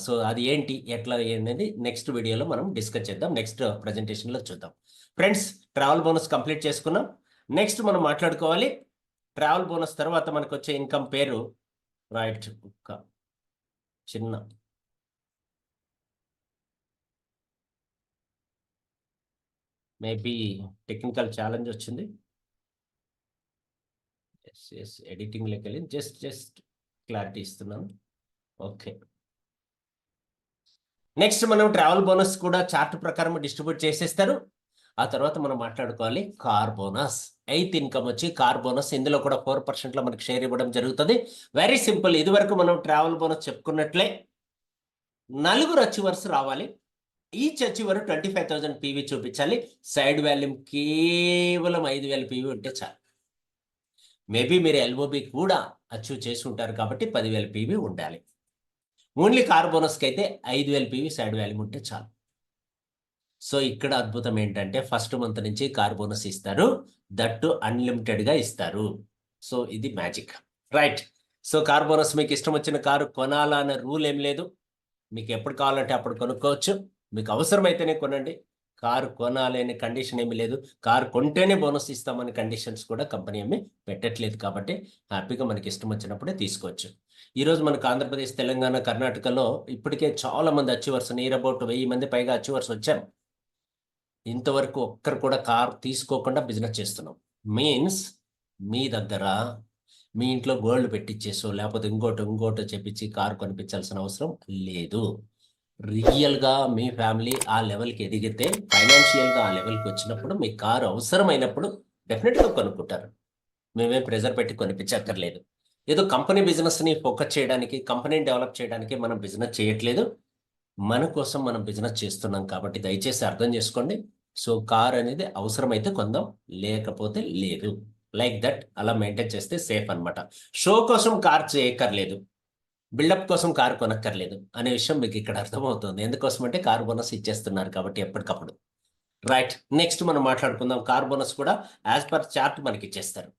సో అది ఏంటి ఎట్లా అనేది నెక్స్ట్ వీడియోలో మనం డిస్కస్ చేద్దాం, నెక్స్ట్ ప్రజెంటేషన్లో చూద్దాం. ఫ్రెండ్స్, ట్రావెల్ బోనస్ కంప్లీట్ చేసుకున్నాం. నెక్స్ట్ మనం మాట్లాడుకోవాలి ట్రావెల్ బోనస్ తర్వాత మనకు వచ్చే ఇన్కమ్ పేరు. రైట్, ఒక చిన్న మేబీ టెక్నికల్ ఛాలెంజ్ వచ్చింది. ఎడిటింగ్లోకి వెళ్ళి జస్ట్ క్లారిటీ ఇస్తున్నాను. ఓకే, నెక్స్ట్ మనం ట్రావెల్ బోనస్ కూడా చార్ట్ ప్రకారం డిస్ట్రిబ్యూట్ చేసేస్తారు. ఆ తర్వాత మనం మాట్లాడుకోవాలి కార్ బోనస్. 8th ఇన్కమ్ వచ్చి కార్ బోనస్. ఇందులో కూడా 4% మనకి షేర్ ఇవ్వడం జరుగుతుంది. Very simple. ఇది వరకు మనం ట్రావెల్ బోనస్ చెప్పుకున్నట్లే 4 అచీవర్స్ రావాలి. ఈచ్ అచీవర్ 25,000 పీవీ చూపించాలి. సైడ్ వాల్యూమ్ కేవలం 5,000 పీవీ ఉంటే చాలు. మేబీ మీరు ఎల్ఓబి కూడా అచీవ్ చేసి ఉంటారు కాబట్టి 10,000 పీవీ ఉండాలి. ఓన్లీ కార్ బోనస్కి అయితే 5,000 పీవీ సైడ్ వాల్యూమ్ ఉంటే చాలు. సో ఇక్కడ అద్భుతం ఏంటంటే ఫస్ట్ మంత్ నుంచి కార్ బోనస్ ఇస్తారు, దట్టు అన్లిమిటెడ్గా ఇస్తారు. సో ఇది magic. Right, so car bonus మీకు ఇష్టం వచ్చిన కారు కొనాలా అనే రూల్ ఏం లేదు. మీకు ఎప్పుడు కావాలంటే అప్పుడు కొనుక్కోవచ్చు. మీకు అవసరమైతేనే కొనండి. కారు కొనాలి అనే కండిషన్ ఏమీ లేదు. కారు కొంటేనే బోనస్ ఇస్తామనే కండిషన్స్ కూడా కంపెనీ ఏమీ పెట్టట్లేదు. కాబట్టి హ్యాపీగా మనకి ఇష్టం వచ్చినప్పుడే తీసుకోవచ్చు. ఈరోజు మనకు ఆంధ్రప్రదేశ్, తెలంగాణ, కర్ణాటకలో ఇప్పటికే చాలా మంది అచీవర్స్, నియర్ అబౌట్ 1000 మంది పైగా అచీవర్స్ వచ్చారు. ఇంతవరకు ఒక్కరు కూడా కార్ తీసుకోకుండా బిజినెస్ చేస్తున్నాం. మీన్స్ మీ దగ్గర మీ ఇంట్లో గోల్డ్ పెట్టించేసో లేకపోతే ఇంకోటో చెప్పించి కారు కొనిపించాల్సిన అవసరం లేదు. రియల్గా మీ ఫ్యామిలీ ఆ లెవెల్కి ఎదిగితే, ఫైనాన్షియల్గా ఆ లెవెల్కి వచ్చినప్పుడు మీ కారు అవసరమైనప్పుడు డెఫినెట్గా కొనుక్కుంటారు. మేమే ప్రెజర్ పెట్టి కొనిపించక్కర్లేదు. ఏదో కంపెనీ బిజినెస్ని ఫోకస్ చేయడానికి, కంపెనీని డెవలప్ చేయడానికి మనం బిజినెస్ చేయట్లేదు. మన కోసం మనం బిజినెస్ చేస్తున్నాం కాబట్టి దయచేసి అర్థం చేసుకోండి. సో కార్ అనేది అవసరమైతే కొందాం, లేకపోతే లేదు. లైక్ దట్ అలా మెయింటైన్ చేస్తే సేఫ్ అనమాట. షో కోసం కార్ చేయక్కర్లేదు, బిల్డప్ కోసం కారు కొనక్కర్లేదు అనే విషయం మీకు ఇక్కడ అర్థమవుతుంది. ఎందుకోసం అంటే కార్ బోనస్ ఇచ్చేస్తున్నారు కాబట్టి ఎప్పటికప్పుడు. రైట్, నెక్స్ట్ మనం మాట్లాడుకుందాం. కార్ బోనస్ కూడా యాజ్ పర్ చార్ట్ మనకి ఇచ్చేస్తారు.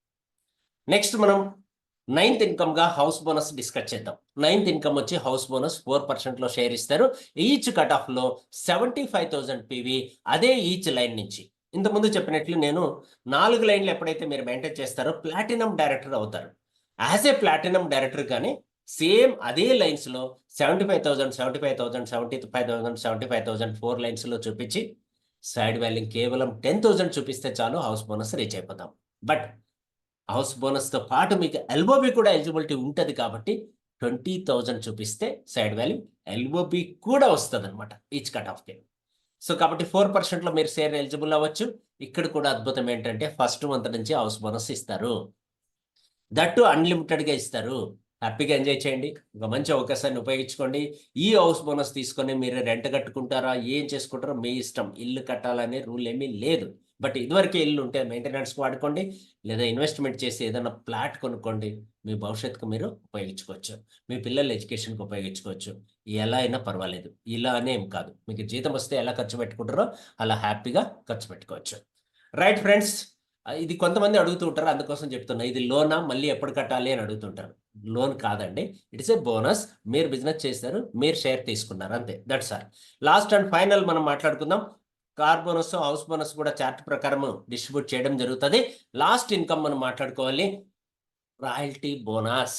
నెక్స్ట్ మనం 9th ఇన్కమ్గా హౌస్ బోనస్ డిస్కస్ చేద్దాం. 9th ఇన్కమ్ వచ్చి హౌస్ బోనస్ 4%లో షేర్ ఇస్తారు. ఈచ్ కట్ ఆఫ్లో 75,000 పీవీ. అదే ఈచ్ లైన్ నుంచి ఇంతకుముందు చెప్పినట్లు నేను 4 లైన్లు ఎప్పుడైతే మీరు మెయింటైన్ చేస్తారో ప్లాటినం డైరెక్టర్ అవుతారు. యాజ్ ఏ ప్లాటినం డైరెక్టర్ కానీ సేమ్ అదే లైన్స్లో 75,000, 75,000, 75,000, 75,000 4 లైన్స్లో చూపించి సైడ్ వాల్యూమ్ కేవలం 10,000 చూపిస్తే చాలు హౌస్ బోనస్ రీచ్ అయిపోతాం. బట్ హౌస్ బోనస్తో పాటు మీకు ఎల్ఓబి కూడా ఎలిజిబిలిటీ ఉంటుంది కాబట్టి 20,000 చూపిస్తే సైడ్ వాల్యూ ఎల్ఓబి కూడా వస్తుంది అనమాట ఈచ్ కట్ ఆఫ్కి. సో కాబట్టి 4%లో మీరు షేర్ ఎలిజిబుల్ అవ్వచ్చు. ఇక్కడ కూడా అద్భుతం ఏంటంటే ఫస్ట్ మంత్ నుంచి హౌస్ బోనస్ ఇస్తారు, దట్టు అన్లిమిటెడ్గా ఇస్తారు. హ్యాపీగా ఎంజాయ్ చేయండి. ఒక మంచి అవకాశాన్ని ఉపయోగించుకోండి. ఈ హౌస్ బోనస్ తీసుకొని మీరు రెంట్ కట్టుకుంటారా, ఏం చేసుకుంటారో మీ ఇష్టం. ఇల్లు కట్టాలనే రూల్ ఏమీ లేదు. బట్ ఇదివరకే ఇల్లు ఉంటే మెయింటెనెన్స్కి వాడుకోండి, లేదా ఇన్వెస్ట్మెంట్ చేసి ఏదైనా ప్లాట్ కొనుక్కోండి. మీ భవిష్యత్తుకు మీరు ఉపయోగించుకోవచ్చు, మీ పిల్లల ఎడ్యుకేషన్కి ఉపయోగించుకోవచ్చు. ఎలా అయినా పర్వాలేదు, ఇలా అనే ఏం కాదు. మీకు జీతం వస్తే ఎలా ఖర్చు పెట్టుకుంటారో అలా హ్యాపీగా ఖర్చు పెట్టుకోవచ్చు. రైట్ ఫ్రెండ్స్, ఇది కొంతమంది అడుగుతూ ఉంటారు, అందుకోసం చెప్తున్నా. ఇది లోనా, మళ్ళీ ఎప్పుడు కట్టాలి అని అడుగుతుంటారు. లోన్ కాదండి, ఇట్స్ ఏ బోనస్. మీరు బిజినెస్ చేశారు, మీరు షేర్ తీసుకున్నారు, అంతే. That's all. Last and final మనం మాట్లాడుకుందాం. కార్ బోనస్, హౌస్ బోనస్ కూడా చార్ట్ ప్రకారం డిస్ట్రిబ్యూట్ చేయడం జరుగుతుంది. లాస్ట్ ఇన్కమ్ మనం మాట్లాడుకోవాలి రాయల్టీ బోనస్.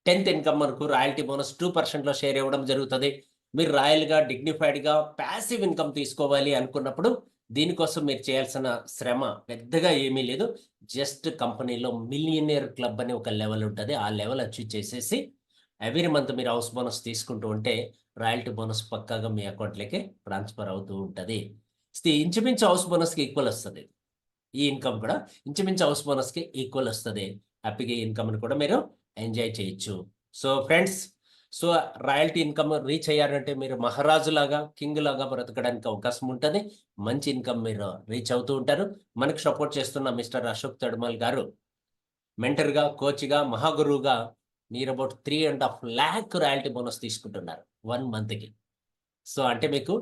10th ఇన్కమ్ మనకు రాయల్టీ బోనస్ 2%లో షేర్ ఇవ్వడం జరుగుతుంది. మీరు రాయల్గా, డిగ్నిఫైడ్గా ప్యాసివ్ ఇన్కమ్ తీసుకోవాలి అనుకున్నప్పుడు దీనికోసం మీరు చేయాల్సిన శ్రమ పెద్దగా ఏమీ లేదు. జస్ట్ కంపెనీలో మిలియనియర్ క్లబ్ అని ఒక లెవెల్ ఉంటుంది. ఆ లెవెల్ అచీవ్ చేసేసి ఎవ్రీ మంత్ మీరు హౌస్ బోనస్ తీసుకుంటూ ఉంటే రాయల్టీ బోనస్ పక్కాగా మీ అకౌంట్లోకి ట్రాన్స్ఫర్ అవుతూ ఉంటుంది. ఇంచుమించు హౌస్ బోనస్కి ఈక్వల్ వస్తుంది. ఈ ఇన్కమ్ కూడా ఇంచుమించు హౌస్ బోనస్కి ఈక్వల్ వస్తుంది. హ్యాపీగా ఈ ఇన్కమ్ని కూడా మీరు ఎంజాయ్ చేయొచ్చు. So friends, so royalty income reach అయ్యారంటే మీరు మహారాజు లాగా, కింగ్ లాగా బ్రతకడానికి అవకాశం ఉంటుంది. మంచి ఇన్కమ్ మీరు రీచ్ అవుతూ ఉంటారు. మనకు సపోర్ట్ చేస్తున్న మిస్టర్ అశోక్ తడుమల్ గారు మెంటర్గా, కోచ్గా, మహాగురువుగా near about 3.5 lakh royalty bonus తీసుకుంటున్నారు 1 monthకి. సో అంటే మీకు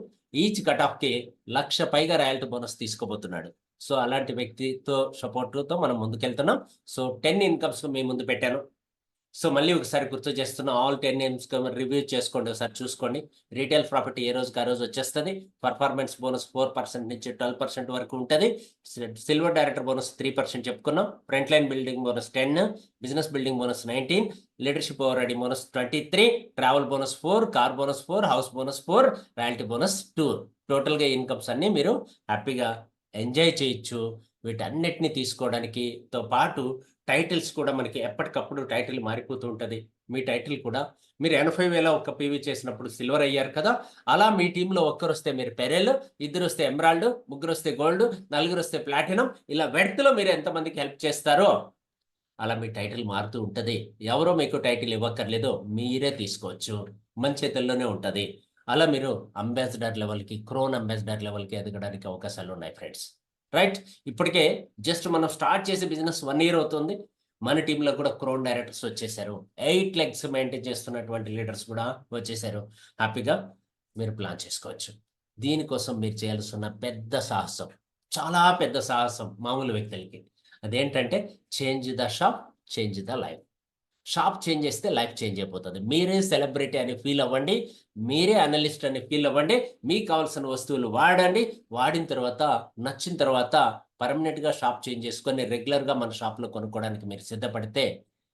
ఈచ్ కట్ ఆఫ్కి 1,00,000 పైగా రాయల్టీ బోనస్ తీసుకోబోతున్నాడు. సో అలాంటి వ్యక్తితో సపోర్టుతో మనం ముందుకెళ్తున్నాం. సో 10 ఇన్కమ్స్ మీ ముందు పెట్టాను. సో మళ్ళీ ఒకసారి గుర్తు చేస్తున్న ఆల్ 10 నేమ్స్ రివ్యూ చేసుకోండి, ఒకసారి చూసుకోండి. రీటైల్ ప్రాపర్టీ ఏ రోజుకి ఆ రోజు వచ్చేస్తుంది. పర్ఫార్మెన్స్ బోనస్ 4% నుంచి 12% వరకు ఉంటుంది. సిల్వర్ డైరెక్టర్ బోనస్ 3% చెప్పుకున్నాం. Front line building bonus 10, business building bonus 19, leadership over riding bonus 23, travel bonus 4, car bonus 4, house bonus 4, royalty bonus 2. టోటల్గా ఇన్కమ్స్ అన్ని మీరు హ్యాపీగా ఎంజాయ్ చేయొచ్చు. వీటన్నిటిని తీసుకోవడానికి తో పాటు టైటిల్స్ కూడా మనకి ఎప్పటికప్పుడు టైటిల్ మారిపోతూ ఉంటుంది. మీ టైటిల్ కూడా మీరు 80,000 ఒక్క పీవీ చేసినప్పుడు సిల్వర్ అయ్యారు కదా, అలా మీ టీంలో ఒక్కరు వస్తే మీరు పెరెల్, ఇద్దరు వస్తే ఎమరాల్డ్, ముగ్గురు వస్తే గోల్డ్, నలుగురు వస్తే ప్లాటినం, ఇలా వెడ్త్లో మీరు ఎంతమందికి హెల్ప్ చేస్తారో అలా మీ టైటిల్ మారుతూ ఉంటుంది. ఎవరో మీకు టైటిల్ ఇవ్వక్కర్లేదు, మీరే తీసుకోవచ్చు, మన చేతుల్లోనే ఉంటుంది. అలా మీరు అంబాసిడర్ లెవెల్కి, క్రోన్ అంబాసిడర్ లెవెల్కి ఎదగడానికి అవకాశాలు ఉన్నాయి ఫ్రెండ్స్. రైట్, ఇప్పటికే జస్ట్ మనం స్టార్ట్ చేసే బిజినెస్ 1 ఇయర్ అవుతుంది. మన టీంలో కూడా క్రోన్ డైరెక్టర్స్ వచ్చేసారు. 8 లెగ్స్ మెయింటైన్ చేస్తున్నటువంటి లీడర్స్ కూడా వచ్చేసారు. హ్యాపీగా మీరు ప్లాన్ చేసుకోవచ్చు. దీనికోసం మీరు చేయాల్సిన పెద్ద సాహసం, చాలా పెద్ద సాహసం మామూలు వ్యక్తులకి. అదేంటంటే change the shop, change the life. Shop change చేస్తే లైఫ్ చేంజ్ అయిపోతుంది. మీరే సెలబ్రిటీ అని ఫీల్ అవ్వండి, మీరే అనలిస్ట్ అని ఫీల్ అవ్వండి, మీకు కావాల్సిన వస్తువులు వాడండి. వాడిన తర్వాత నచ్చిన తర్వాత పర్మనెంట్గా షాప్ చేంజ్ చేసుకొని రెగ్యులర్గా మన షాప్లో కొనుక్కోవడానికి మీరు సిద్ధపడితే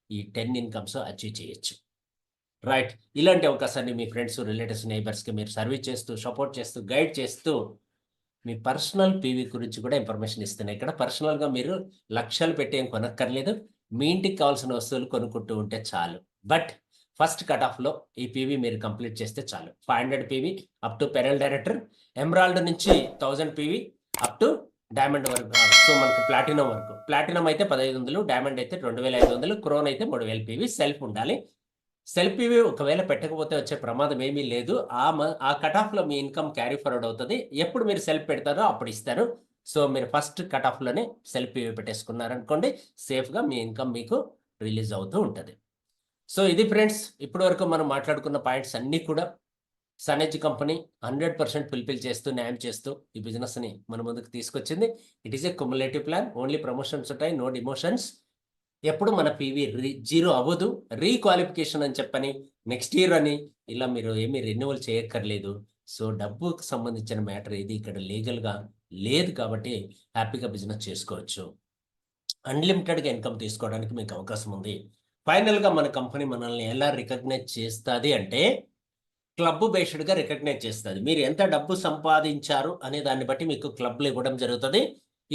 ఈ 10 ఇన్కమ్స్ అచీవ్ చేయొచ్చు. రైట్, ఇలాంటి అవకాశాన్ని మీ ఫ్రెండ్స్, రిలేటివ్స్, నైబర్స్కి మీరు సర్వీస్ చేస్తూ, సపోర్ట్ చేస్తూ, గైడ్ చేస్తూ మీ పర్సనల్ పీవీ గురించి కూడా ఇన్ఫర్మేషన్ ఇస్తున్నాయి. ఇక్కడ పర్సనల్గా మీరు లక్షలు పెట్టి ఏం కొనక్కర్లేదు, మీ ఇంటికి కావాల్సిన వస్తువులు కొనుక్కుంటూ ఉంటే చాలు. బట్ ఫస్ట్ కట్ ఆఫ్లో ఈ పీవీ మీరు కంప్లీట్ చేస్తే చాలు. 500 PV up to pearl director, emerald నుంచి 1000 పీవీ అప్ టు డైమండ్ వరకు. సో మనకి ప్లాటినం వరకు. ప్లాటినం అయితే 1500, డైమండ్ అయితే 2500, క్రోన్ అయితే 3000 పీవీ సెల్ఫ్ ఉండాలి. సెల్ఫ్ పీవీ ఒకవేళ పెట్టకపోతే వచ్చే ప్రమాదం ఏమీ లేదు. ఆ కట్ ఆఫ్లో మీ ఇన్కమ్ క్యారీ ఫార్వర్డ్ అవుతుంది. ఎప్పుడు మీరు సెల్ఫ్ పెడతారో అప్పుడు ఇస్తారు. సో మీరు ఫస్ట్ కట్ ఆఫ్లోనే సెల్ఫ్ పీవీ పెట్టేసుకున్నారనుకోండి, సేఫ్గా మీ ఇన్కమ్ మీకు రిలీజ్ అవుతూ ఉంటుంది. సో ఇది ఫ్రెండ్స్, ఇప్పటి వరకు మనం మాట్లాడుకున్న పాయింట్స్ అన్నీ కూడా సనెజ్ కంపెనీ 100% ఫుల్ఫిల్ చేస్తూ, న్యాయం చేస్తూ ఈ బిజినెస్ని మన ముందుకు తీసుకొచ్చింది. It is a cumulative plan. Only promotions ఉంటాయి, నో డిమోషన్స్. ఎప్పుడు మన పీవీ జీరో అవ్వదు. రీక్వాలిఫికేషన్ అని చెప్పని, నెక్స్ట్ ఇయర్ అని ఇలా మీరు ఏమీ రెన్యువల్ చేయక్కర్లేదు. సో డబ్బుకు సంబంధించిన మ్యాటర్ ఏది ఇక్కడ లీగల్గా లేదు కాబట్టి హ్యాపీగా బిజినెస్ చేసుకోవచ్చు. అన్లిమిటెడ్గా ఇన్కమ్ తీసుకోవడానికి మీకు అవకాశం ఉంది. ఫైనల్గా మన కంపెనీ మనల్ని ఎలా రికగ్నైజ్ చేస్తుంది అంటే క్లబ్ బేస్డ్గా రికగ్నైజ్ చేస్తుంది. మీరు ఎంత డబ్బు సంపాదించారు అనే దాన్ని బట్టి మీకు క్లబ్లు ఇవ్వడం జరుగుతుంది.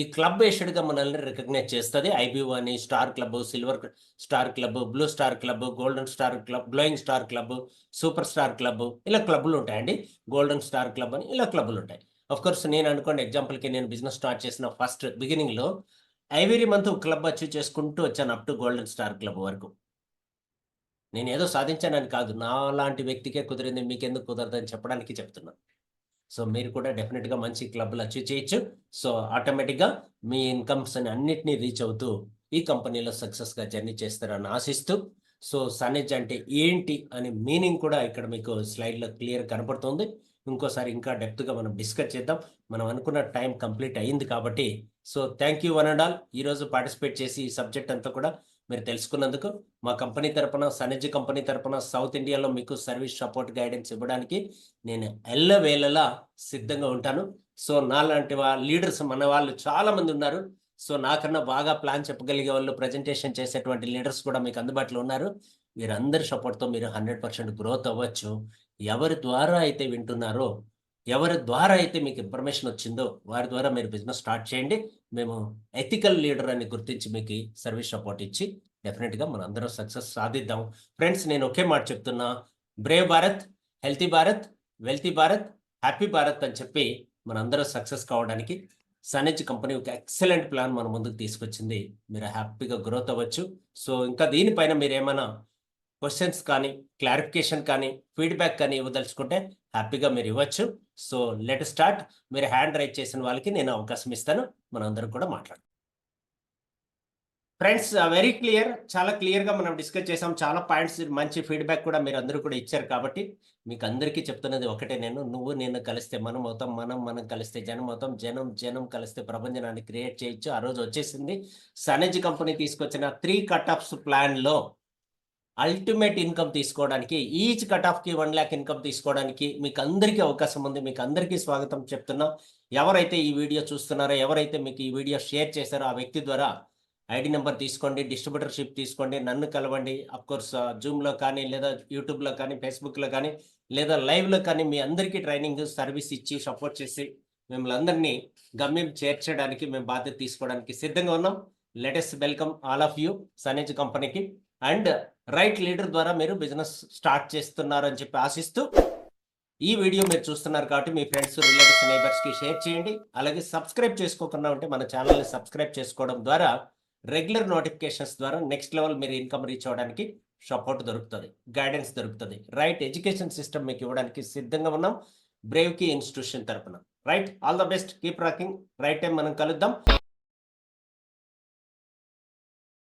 ఈ క్లబ్ బేస్డ్గా మనల్ని రికగ్నైజ్ చేస్తుంది. ఐబీఓ అని, star club, silver star club, blue star club, golden star club, glowing star club, super star club, ఇలా క్లబ్లు ఉంటాయండి. గోల్డెన్ స్టార్ క్లబ్ అని ఇలా క్లబ్లు ఉంటాయి. ఆఫ్ కోర్స్ నేను అనుకోండి, ఎగ్జాంపుల్కి నేను బిజినెస్ స్టార్ట్ చేసిన ఫస్ట్ బిగినింగ్లో ఎవ్రీ మంత్ క్లబ్ అచీవ్ చేసుకుంటూ వచ్చాను up to golden star club వరకు. నేను ఏదో సాధించానని కాదు, నా లాంటి వ్యక్తికే కుదిరింది, మీకెందుకు కుదరదని చెప్పడానికి చెప్తున్నాను. సో మీరు కూడా డెఫినెట్గా మంచి క్లబ్లు అచీవ్ చేయొచ్చు. సో ఆటోమేటిక్గా మీ ఇన్కమ్స్ అన్నిటినీ రీచ్ అవుతూ ఈ కంపెనీలో సక్సెస్గా జర్నీ చేస్తారని ఆశిస్తూ, సో సనెజ్ అంటే ఏంటి అని మీనింగ్ కూడా ఇక్కడ మీకు స్లైడ్లో క్లియర్ కనపడుతుంది. ఇంకోసారి ఇంకా డెప్త్గా మనం డిస్కస్ చేద్దాం. మనం అనుకున్న టైం కంప్లీట్ అయ్యింది కాబట్టి. So thank you one and all, ఈరోజు పార్టిసిపేట్ చేసి ఈ సబ్జెక్ట్ అంతా కూడా మీరు తెలుసుకున్నందుకు. మా కంపెనీ తరపున, సనెజ్ కంపెనీ తరపున సౌత్ ఇండియాలో మీకు సర్వీస్, సపోర్ట్, గైడెన్స్ ఇవ్వడానికి నేను ఎల్లవేళలా సిద్ధంగా ఉంటాను. సో నాలాంటి లీడర్స్ మన వాళ్ళు చాలా మంది ఉన్నారు. సో నాకన్నా బాగా ప్లాన్ చెప్పగలిగే వాళ్ళు, ప్రజెంటేషన్ చేసేటువంటి లీడర్స్ కూడా మీకు అందుబాటులో ఉన్నారు. వీరందరి సపోర్ట్తో మీరు 100% గ్రోత్ అవ్వచ్చు. ఎవరి ద్వారా అయితే వింటున్నారో, ఎవరి ద్వారా అయితే మీకు ఇన్ఫర్మేషన్ వచ్చిందో వారి ద్వారా మీరు బిజినెస్ స్టార్ట్ చేయండి. మేము ఎథికల్ లీడర్ అని గుర్తించి మీకు సర్వీస్ సపోర్ట్ ఇచ్చి డెఫినెట్గా మనం అందరం సక్సెస్ సాధిద్దాం. ఫ్రెండ్స్, నేను ఒకే మాట చెప్తున్నా, Brave Bharat, healthy Bharat, wealthy Bharat, happy Bharat అని చెప్పి మనందరం సక్సెస్ కావడానికి సనెజ్ కంపెనీ ఒక ఎక్సలెంట్ ప్లాన్ మన ముందుకు తీసుకొచ్చింది. మీరు హ్యాపీగా గ్రోత్ అవ్వచ్చు. సో ఇంకా దీనిపైన మీరు ఏమైనా క్వశ్చన్స్ కానీ, క్లారిఫికేషన్ కానీ, ఫీడ్బ్యాక్ కానీ ఇవ్వదలుచుకుంటే హ్యాపీగా మీరు ఇవ్వచ్చు. So let start. మీరు హ్యాండ్ రైజ్ చేసిన వాళ్ళకి నేను అవకాశం ఇస్తాను, మనందరం కూడా మాట్లాడదాం. ఫ్రెండ్స్, వెరీ క్లియర్, చాలా క్లియర్గా మనం డిస్కస్ చేసాం. చాలా పాయింట్స్, మంచి ఫీడ్బ్యాక్ కూడా మీరు అందరూ కూడా ఇచ్చారు. కాబట్టి మీకు అందరికీ చెప్తున్నది ఒకటే, నువ్వు నేను కలిస్తే మనం అవుతాం, మనం కలిస్తే జనం అవుతాం, జనం కలిస్తే ప్రపంచాన్ని క్రియేట్ చేయొచ్చు. ఆ రోజు వచ్చేసింది. సనెజ్ కంపెనీ తీసుకొచ్చిన 3 కట్ ఆఫ్స్ ప్లాన్లో అల్టిమేట్ ఇన్కమ్ తీసుకోవడానికి ఈచ్ కట్ ఆఫ్కి 1 lakh ఇన్కమ్ తీసుకోవడానికి మీకు అందరికీ అవకాశం ఉంది. మీకు అందరికీ స్వాగతం చెప్తున్నాం. ఎవరైతే ఈ వీడియో చూస్తున్నారో, ఎవరైతే మీకు ఈ వీడియో షేర్ చేశారో ఆ వ్యక్తి ద్వారా ఐడి నెంబర్ తీసుకోండి, డిస్ట్రిబ్యూటర్షిప్ తీసుకోండి, నన్ను కలవండి. అఫ్కోర్స్ జూమ్లో కానీ, లేదా యూట్యూబ్లో కానీ, ఫేస్బుక్లో కానీ, లేదా లైవ్లో కానీ మీ అందరికీ ట్రైనింగ్ సర్వీస్ ఇచ్చి సపోర్ట్ చేసి మిమ్మల్ని అందరినీ గమ్యం చేర్చడానికి మేము బాధ్యత తీసుకోవడానికి సిద్ధంగా ఉన్నాం. Latest welcome all of you Sanez కంపెనీకి. అండ్ రైట్ లీడర్ ద్వారా మీరు బిజినెస్ స్టార్ట్ చేస్తున్నారని చెప్పి ఆశిస్తూ ఈ వీడియో మీరు చూస్తున్నారు కాబట్టి మీ ఫ్రెండ్స్, రిలేటివ్స్, నైబర్స్కి షేర్ చేయండి. అలాగే సబ్స్క్రైబ్ చేసుకోకుండా ఉంటే మన ఛానల్ని సబ్స్క్రైబ్ చేసుకోవడం ద్వారా రెగ్యులర్ నోటిఫికేషన్స్ ద్వారా నెక్స్ట్ లెవెల్ మీరు ఇన్కమ్ రీచ్ అవ్వడానికి సపోర్ట్ దొరుకుతుంది, గైడెన్స్ దొరుకుతుంది. రైట్ ఎడ్యుకేషన్ సిస్టమ్ మీకు ఇవ్వడానికి సిద్ధంగా ఉన్నాం బ్రేవ్ కీ ఇన్స్టిట్యూషన్ తరపున. Right, all the best, keep rocking. Right time మనం కలుద్దాం.